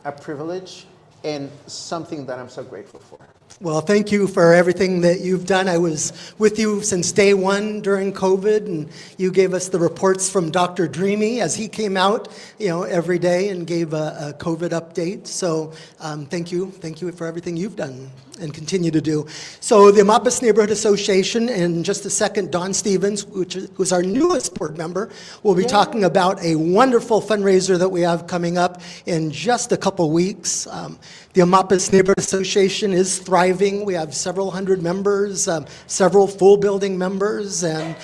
a privilege, and something that I'm so grateful for. Well, thank you for everything that you've done. I was with you since day one during COVID, and you gave us the reports from Dr. Dreamy as he came out, every day and gave a COVID update. So thank you for everything you've done and continue to do. So the Amapas Neighborhood Association, in just a second, Don Stevens, who's our newest board member, will be talking about a wonderful fundraiser that we have coming up in just a couple weeks. The Amapas Neighborhood Association is thriving. We have several hundred members, several full building members, and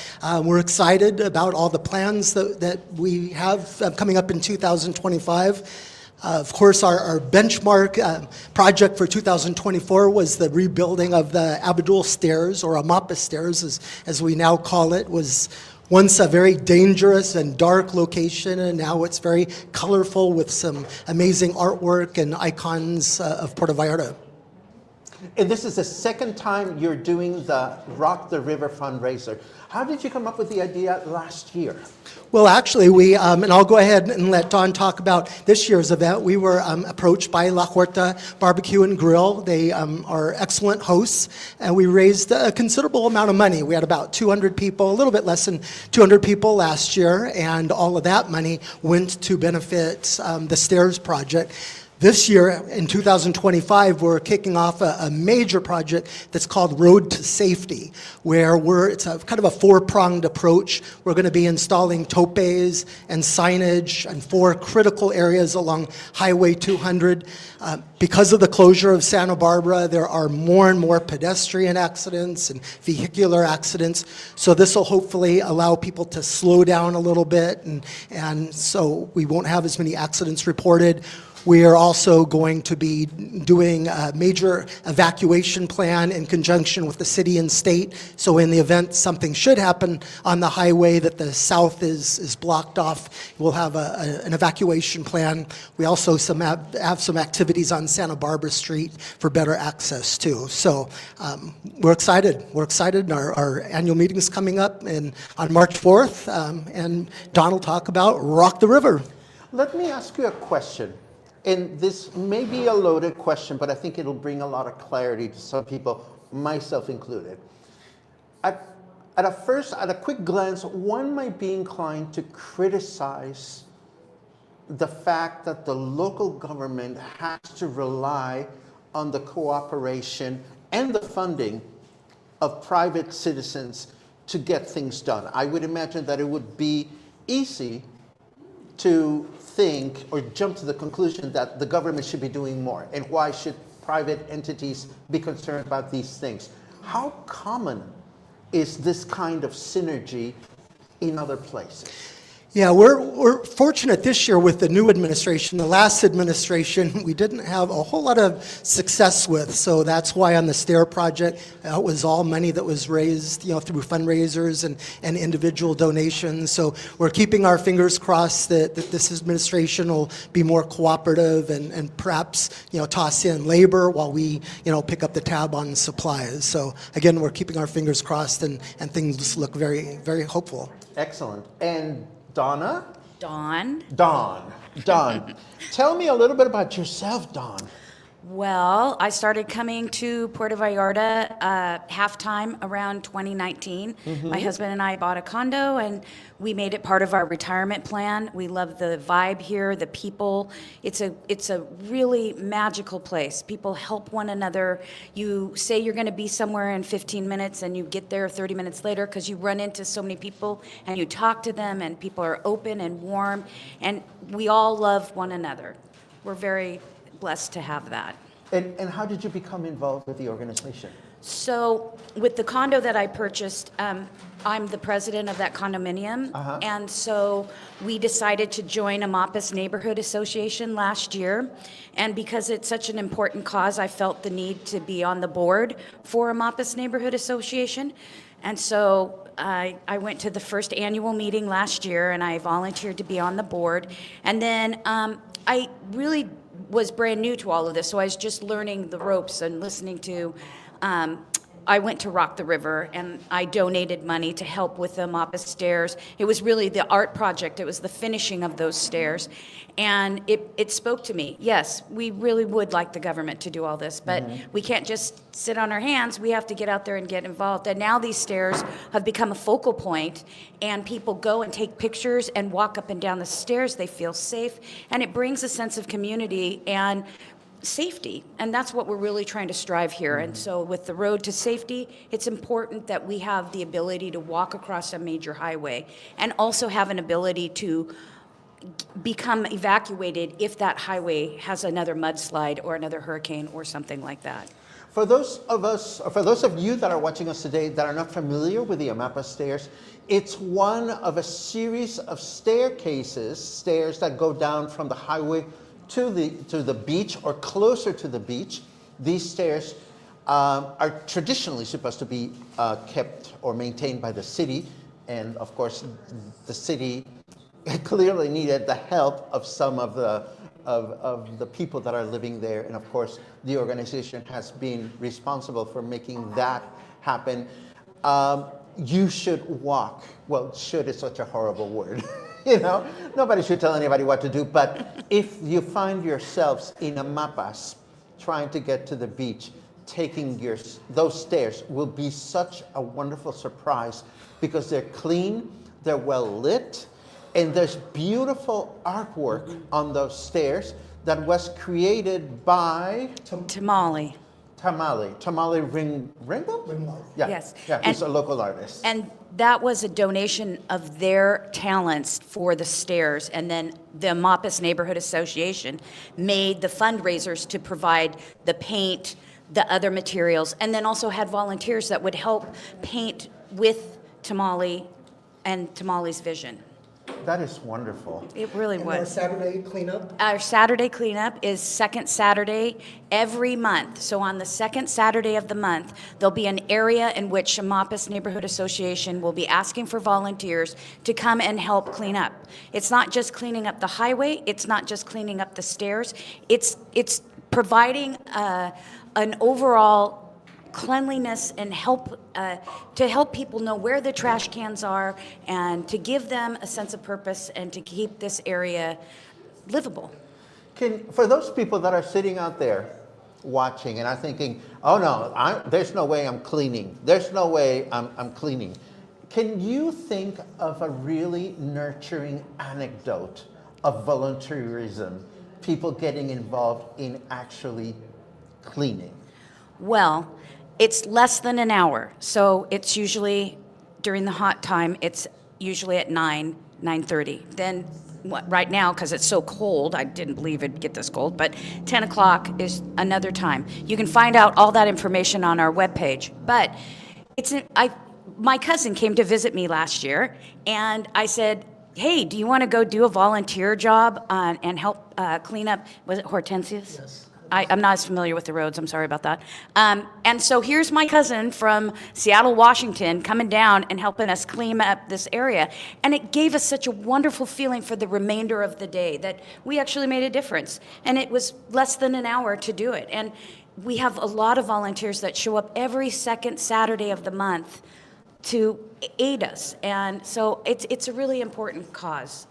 we're excited about all the plans that we have coming up in 2025. Of course, our benchmark project for 2024 was the rebuilding of the Abdul Stairs, or Amapas Stairs, as we now call it. Was once a very dangerous and dark location, and now it's very colorful with some amazing artwork and icons of Puerto Vallarta. And this is the second time you're doing the Rock the River fundraiser. How did you come up with the idea last year? Well, actually, we, and I'll go ahead and let Don talk about this year's event. We were approached by La Huerta Barbecue and Grill. They are excellent hosts, and we raised a considerable amount of money. We had about 200 people, a little bit less than 200 people last year, and all of that money went to benefit the Stairs project. This year, in 2025, we're kicking off a major project that's called Road to Safety, where it's a kind of a four-pronged approach. We're going to be installing topes and signage in 4 critical areas along Highway 200. Because of the closure of Santa Barbara, there are more and more pedestrian accidents and vehicular accidents. So this will hopefully allow people to slow down a little bit, and so we won't have as many accidents reported. We are also going to be doing a major evacuation plan in conjunction with the city and state. So in the event something should happen on the highway that the south is blocked off, we'll have an evacuation plan. We also have some activities on Santa Barbara Street for better access too. So we're excited. We're excited. Our annual meeting is coming up on March 4th, and Don will talk about Rock the River. Let me ask you a question. And this may be a loaded question, but I think it'll bring a lot of clarity to some people, myself included. At a quick glance, one might be inclined to criticize the fact that the local government has to rely on the cooperation and the funding of private citizens to get things done. I would imagine that it would be easy to think or jump to the conclusion that the government should be doing more, and why should private entities be concerned about these things? How common is this kind of synergy in other places? Yeah, we're fortunate this year with the new administration. The last administration, we didn't have a whole lot of success with, so that's why on the STAIR project, it was all money that was raised, through fundraisers and individual donations. So we're keeping our fingers crossed that this administration will be more cooperative and perhaps, toss in labor while we, pick up the tab on supplies. So again, we're keeping our fingers crossed, and things look very, very hopeful. Excellent. And Donna? Dawn. Tell me a little bit about yourself, Dawn. Well, I started coming to Puerto Vallarta half-time around 2019. My husband and I bought a condo, and we made it part of our retirement plan. We love the vibe here, the people. It's a really magical place. People help one another. You say you're going to be somewhere in 15 minutes, and you get there 30 minutes later because you run into so many people, and you talk to them, and people are open and warm, and we all love one another. We're very blessed to have that. And how did you become involved with the organization? So with the condo that I purchased, I'm the president of that condominium. And so we decided to join Amapas Neighborhood Association last year. And because it's such an important cause, I felt the need to be on the board for Amapas Neighborhood Association. And so I went to the first annual meeting last year, and I volunteered to be on the board. And then I really was brand new to all of this, so I was just learning the ropes and listening to I went to Rock the River and I donated money to help with the Mappa stairs. It was really the art project. It was the finishing of those stairs. And it spoke to me. Yes, we really would like the government to do all this, but we can't just sit on our hands. We have to get out there and get involved. And now these stairs have become a focal point, and people go and take pictures and walk up and down the stairs. They feel safe, and it brings a sense of community and safety, and that's what we're really trying to strive here. And so with the road to safety, it's important that we have the ability to walk across a major highway and also have an ability to become evacuated if that highway has another mudslide or another hurricane or something like that. For those of you that are watching us today that are not familiar with the Amapa Stairs, it's one of a series of stairs that go down from the highway to the beach or closer to the beach. These stairs are traditionally supposed to be kept or maintained by the city, and of course the city clearly needed the help of some of the people that are living there, and of course the organization has been responsible for making that happen. You should walk. Well, should is such a horrible word. You know, nobody should tell anybody what to do, but if you find yourselves in a mapas trying to get to the beach, taking those stairs will be such a wonderful surprise because they're clean, they're well lit, and there's beautiful artwork on those stairs that was created by Tamale. Ringwald? Yeah. Yes. Yeah, he's a local artist. And that was a donation of their talents for the stairs. And then the Mapas Neighborhood Association made the fundraisers to provide the paint, the other materials, and then also had volunteers that would help paint with Tamale and Tamale's vision. That is wonderful. It really And our was. Saturday cleanup? Our Saturday cleanup is second Saturday every month. So on the second Saturday of the month, there'll be an area in which Mapas Neighborhood Association will be asking for volunteers to come and help clean up. It's not just cleaning up the highway. It's not just cleaning up the stairs. It's providing an overall cleanliness and help to help people know where the trash cans are and to give them a sense of purpose and to keep this area livable. For those people that are sitting out there watching and are thinking, oh no, there's no way I'm cleaning. There's no way I'm cleaning. Can you think of a really nurturing anecdote of volunteerism, people getting involved in actually cleaning? Well, it's less than an hour. So it's usually during the hot time, it's usually at 9:30. Then right now, because it's so cold, I didn't believe it'd get this cold, but 10 o'clock is another time. You can find out all that information on our webpage. But my cousin came to visit me last year, and I said, hey, do you want to go do a volunteer job and help clean up, was it Hortensia's? Yes. I'm not as familiar with the roads, I'm sorry about that. And so here's my cousin from Seattle, Washington, coming down and helping us clean up this area. And it gave us such a wonderful feeling for the remainder of the day that we actually made a difference. And it was less than an hour to do it. And we have a lot of volunteers that show up every second Saturday of the month to aid us. And so it's a really important cause.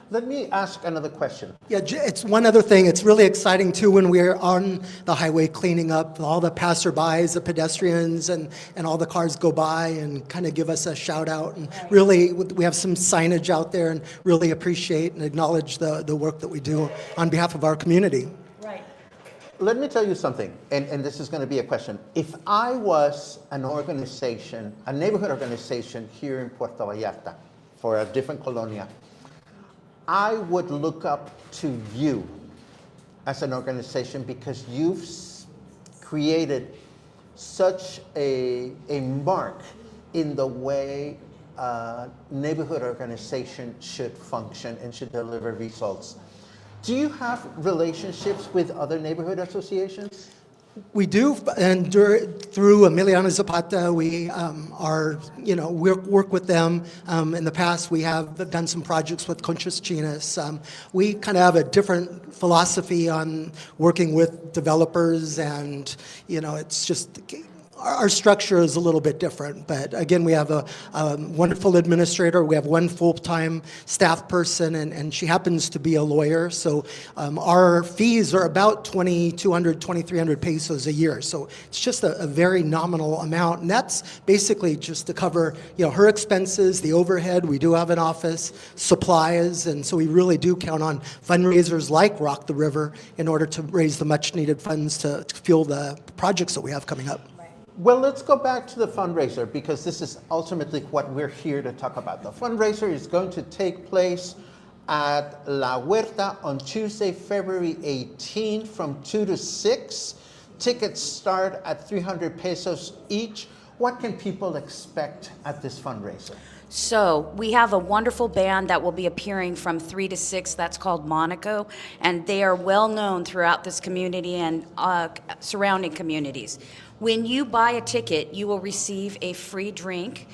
Let me ask another question. Yeah, it's one other thing. It's really exciting too when we're on the highway cleaning up, all the passerbys, the pedestrians, and all the cars go by and kind of give us a shout out. And really, we have some signage out there and really appreciate and acknowledge the work that we do on behalf of our community. Right. Let me tell you something, and this is going to be a question. If I was an organization, a neighborhood organization here in Puerto Vallarta for a different colonia, I would look up to you as an organization because you've created such a mark in the way a neighborhood organization should function and should deliver results. Do you have relationships with other neighborhood associations? We do, and through Emiliano Zapata, we work with them. In the past, we have done some projects with Conchas Chinas. We kind of have a different philosophy on working with developers, and it's just our structure is a little bit different, but again, we have a wonderful administrator. We have one full-time staff person, and she happens to be a lawyer. So our fees are about 2,200, 2,300 pesos a year. So it's just a very nominal amount, and that's basically just to cover, her expenses, the overhead. We do have an office, supplies, and so we really do count on fundraisers like Rock the River in order to raise the much-needed funds to fuel the projects that we have coming up. Well, let's go back to the fundraiser because this is ultimately what we're here to talk about. The fundraiser is going to take place at La Huerta on Tuesday, February 18 from 2 to 6. Tickets start at 300 pesos each. What can people expect at this fundraiser? So we have a wonderful band that will be appearing from 3 to 6. That's called Monaco, and they are well known throughout this community and surrounding communities. When you buy a ticket, you will receive a free drink,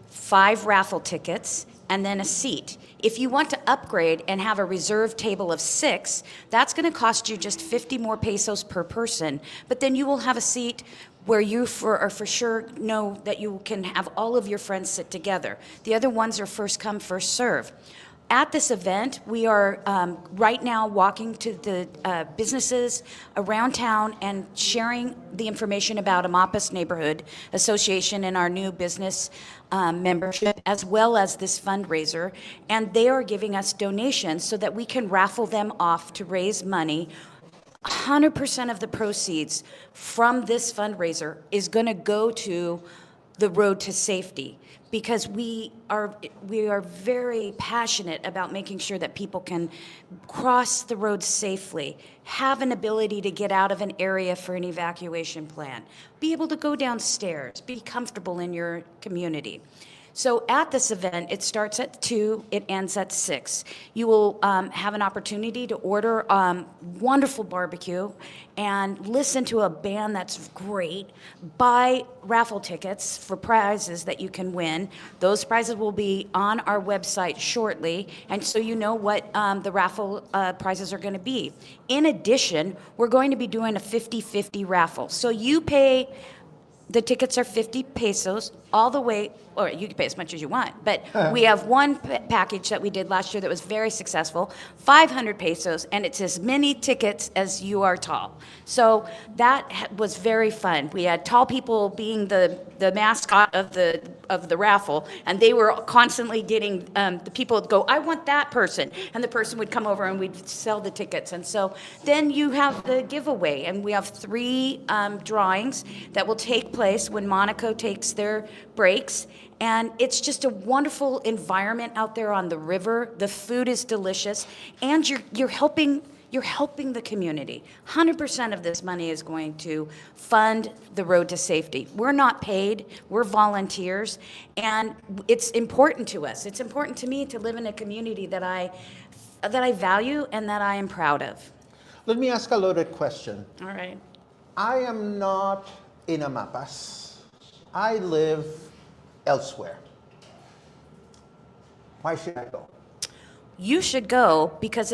5 raffle tickets, and then a seat. If you want to upgrade and have a reserved table of 6, that's going to cost you just 50 more pesos per person, but then you will have a seat where you for sure know that you can have all of your friends sit together. The other ones are first come, first serve. At this event, we are right now walking to the businesses around town and sharing the information about Amapas Neighborhood Association and our new business membership, as well as this fundraiser. And they are giving us donations so that we can raffle them off to raise money. 100% of the proceeds from this fundraiser is going to go to the road to safety, because we are very passionate about making sure that people can cross the road safely, have an ability to get out of an area for an evacuation plan, be able to go downstairs, be comfortable in your community. So at this event, it starts at 2, it ends at 6. You will have an opportunity to order wonderful barbecue and listen to a band that's great, buy raffle tickets for prizes that you can win. Those prizes will be on our website shortly, and so you know what the raffle prizes are going to be. In addition, we're going to be doing a 50-50 raffle. So you pay, the tickets are 50 pesos all the way, or you can pay as much as you want, but we have one package that we did last year that was very successful, 500 pesos, and it's as many tickets as you are tall. So that was very fun. We had tall people being the mascot of the raffle, and they were constantly getting, the people would go, I want that person, and the person would come over and we'd sell the tickets. And so then you have the giveaway, and we have 3 drawings that will take place when Monaco takes their breaks. And it's just a wonderful environment out there on the river. The food is delicious, and you're helping the community. 100% of this money is going to fund the road to safety. We're not paid, we're volunteers, and it's important to us. It's important to me to live in a community that I value and that I am proud of. Let me ask a loaded question. All right. I am not in Amapas. I live elsewhere. Why should I go? You should go because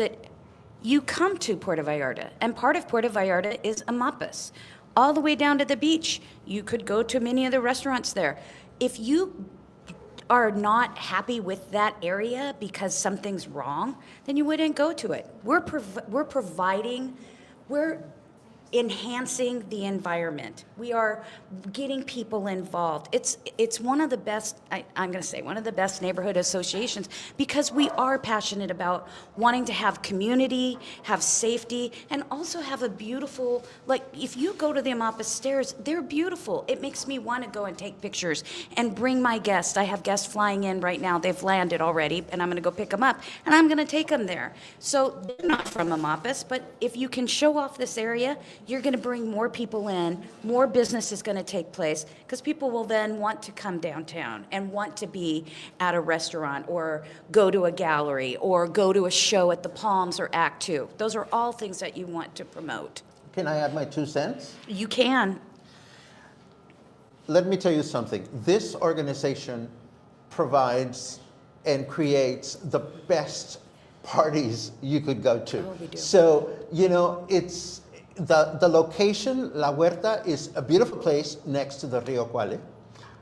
you come to Puerto Vallarta, and part of Puerto Vallarta is Amapas, all the way down to the beach. You could go to many of the restaurants there. If you are not happy with that area because something's wrong, then you wouldn't go to it. We're enhancing the environment. We are getting people involved. It's one of the best, I'm going to say, one of the best neighborhood associations, because we are passionate about wanting to have community, have safety, and also have a beautiful, like if you go to the Amapas stairs, they're beautiful. It makes me want to go and take pictures and bring my guests. I have guests flying in right now. They've landed already, and I'm going to go pick them up, and I'm going to take them there. So they're not from Amapas, but if you can show off this area, you're going to bring more people in, more business is going to take place, because people will then want to come downtown and want to be at a restaurant or go to a gallery or go to a show at the Palms or Act Two. Those are all things that you want to promote. Can I add my 2 cents? You can. Let me tell you something. This organization provides and creates the best parties you could go to. Oh, we do. So, The location, La Huerta, is a beautiful place next to the Rio Cuale.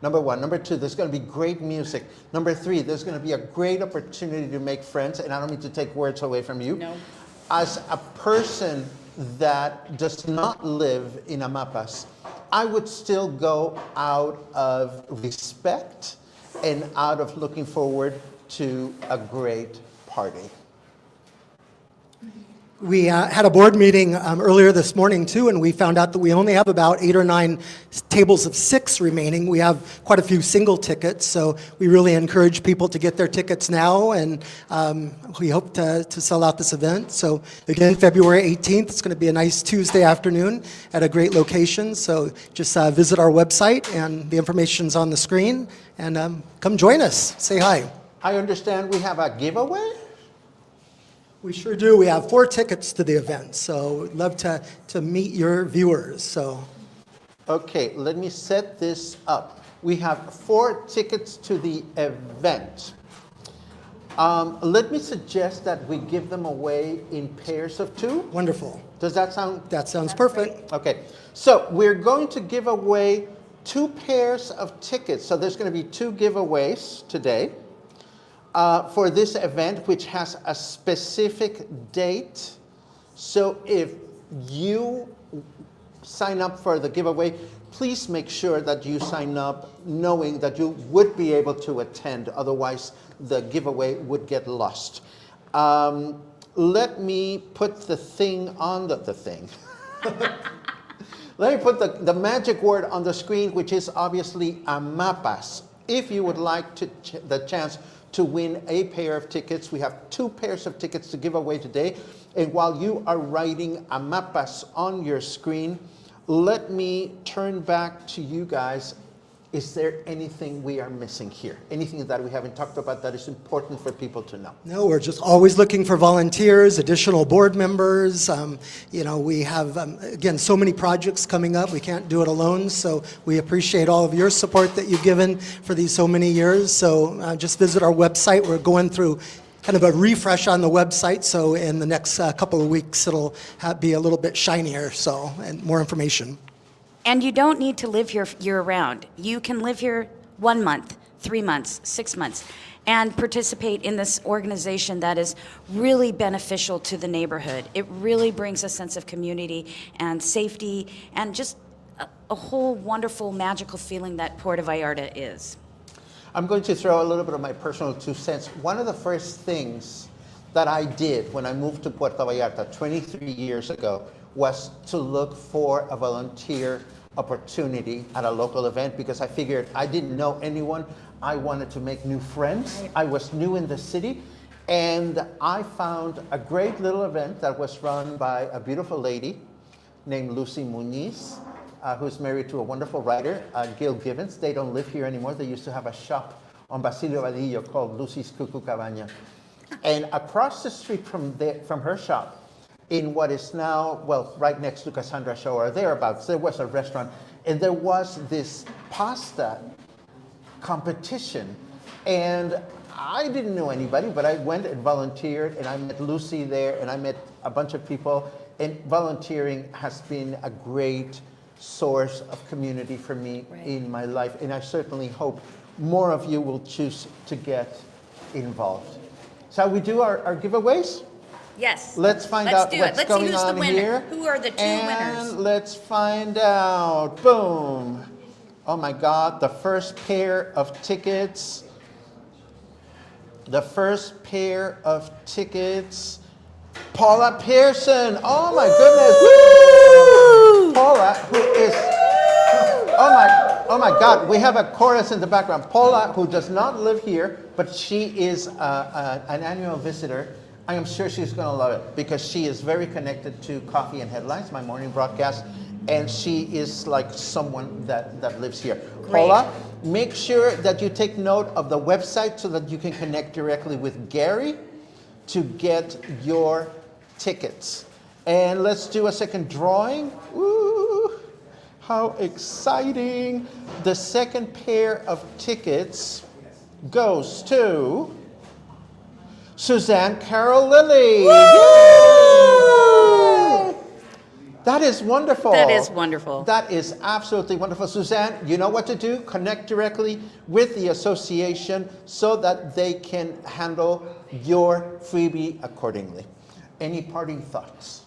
Number one. Number two, there's going to be great music. Number three, there's going to be a great opportunity to make friends, and I don't mean to take words away from you. No. As a person that does not live in Amapas, I would still go out of respect and out of looking forward to a great party. We had a board meeting earlier this morning too, and we found out that we only have about 8 or 9 tables of 6 remaining. We have quite a few single tickets, so we really encourage people to get their tickets now, and we hope to sell out this event. So again, February 18th, it's going to be a nice Tuesday afternoon at a great location, so just visit our website, and the information's on the screen, and come join us. Say hi. I understand we have a giveaway? We sure do. We have 4 tickets to the event, so we'd love to meet your viewers. So, Okay, let me set this up. We have 4 tickets to the event. Let me suggest that we give them away in pairs of 2. wonderful. Does that sound? That sounds perfect. Okay, so we're going to give away 2 pairs of tickets. So there's going to be 2 giveaways today. For this event, which has a specific date. So if you sign up for the giveaway, please make sure that you sign up knowing that you would be able to attend. Otherwise, the giveaway would get lost. Let me put the thing on the thing. Let me put the magic word on the screen, which is obviously Amapas. If you would like the chance to win a pair of tickets, we have 2 pairs of tickets to give away today. And while you are writing Amapas on your screen, let me turn back to you guys. Is there anything we are missing here? Anything that we haven't talked about that is important for people to know? No, we're just always looking for volunteers, additional board members. We have, again, so many projects coming up. We can't do it alone, so we appreciate all of your support that you've given for these so many years. So just visit our website. We're going through kind of a refresh on the website, so in the next couple of weeks, it'll be a little bit shinier, and more information. And you don't need to live here year-round. You can live here 1 month, 3 months, 6 months, and participate in this organization that is really beneficial to the neighborhood. It really brings a sense of community and safety and just a whole wonderful, magical feeling that Puerto Vallarta is. I'm going to throw a little bit of my personal 2 cents. One of the first things that I did when I moved to Puerto Vallarta 23 years ago was to look for a volunteer opportunity at a local event, because I figured I didn't know anyone. I wanted to make new friends. I was new in the city, and I found a great little event that was run by a beautiful lady named Lucy Muniz, who's married to a wonderful writer, Gil Givens. They don't live here anymore. They used to have a shop on Basilio Vadillo called Lucy's Cuckoo Cabaña. And across the street from her shop, in what is now, right next to Cassandra Show or thereabouts, there was a restaurant, and there was this pasta competition. And I didn't know anybody, but I went and volunteered, and I met Lucy there, and I met a bunch of people. And volunteering has been a great source of community for me in my life. And I certainly hope more of you will choose to get involved. Shall we do our giveaways? Yes. Let's find Let's out do what's it. Let's see going who's the on winner. here. Who are the 2 winners? And let's find out. Boom. Oh my God, the first pair of tickets. The first pair of tickets. Paula Pearson. Oh my goodness. Woo! Paula, who is, oh my God, we have a chorus in the background. Paula, who does not live here, but she is an annual visitor. I am sure she's going to love it, because she is very connected to Coffee and Headlines, my morning broadcast, and she is like someone that lives here. Great. Paula, make sure that you take note of the website so that you can connect directly with Gary to get your tickets. And let's do a second drawing. Ooh, how exciting. The second pair of tickets goes to Suzanne Carol Lilly. Yay! That is wonderful. That is wonderful. That is absolutely wonderful. Suzanne, you know what to do. Connect directly with the association so that they can handle your freebie accordingly. Any parting thoughts?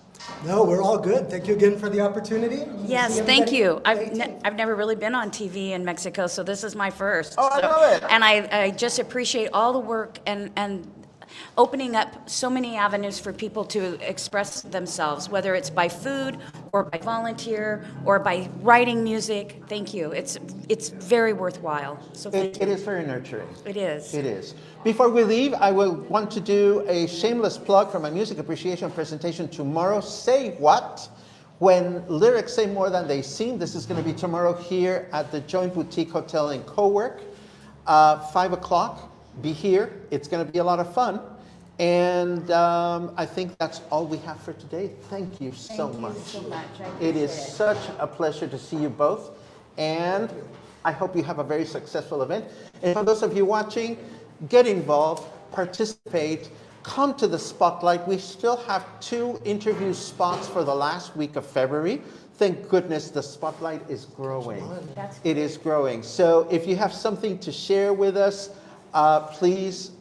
No, we're all good. Thank you again for the opportunity. Yes, See thank everybody. you. I've never really been on TV in Mexico, so this is my first. Oh, I So- love it. And I just appreciate all the work and opening up so many avenues for people to express themselves, whether it's by food or by volunteer or by writing music. Thank you. It's very worthwhile. So thank It you. is very nurturing. It is. It is. Before we leave, I will want to do a shameless plug for my music appreciation presentation tomorrow. Say What? When lyrics say more than they seem. This is going to be tomorrow here at the Joint Boutique Hotel in Cowork. 5 o'clock. Be here. It's going to be a lot of fun. And I think that's all we have for today. Thank you so much. It is such a pleasure to see you both. And I hope you have a very successful event. And for those of you watching, get involved, participate, come to the Spotlight. We still have 2 interview spots for the last week of February. Thank goodness the Spotlight is growing. It is growing. So if you have something to share with us, please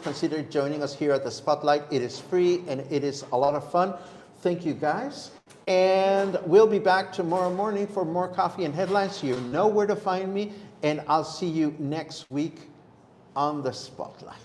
consider joining us here at the Spotlight. It is free and it is a lot of fun. Thank you guys. And we'll be back tomorrow morning for more coffee and headlines. You know where to find me. And I'll see you next week on the Spotlight.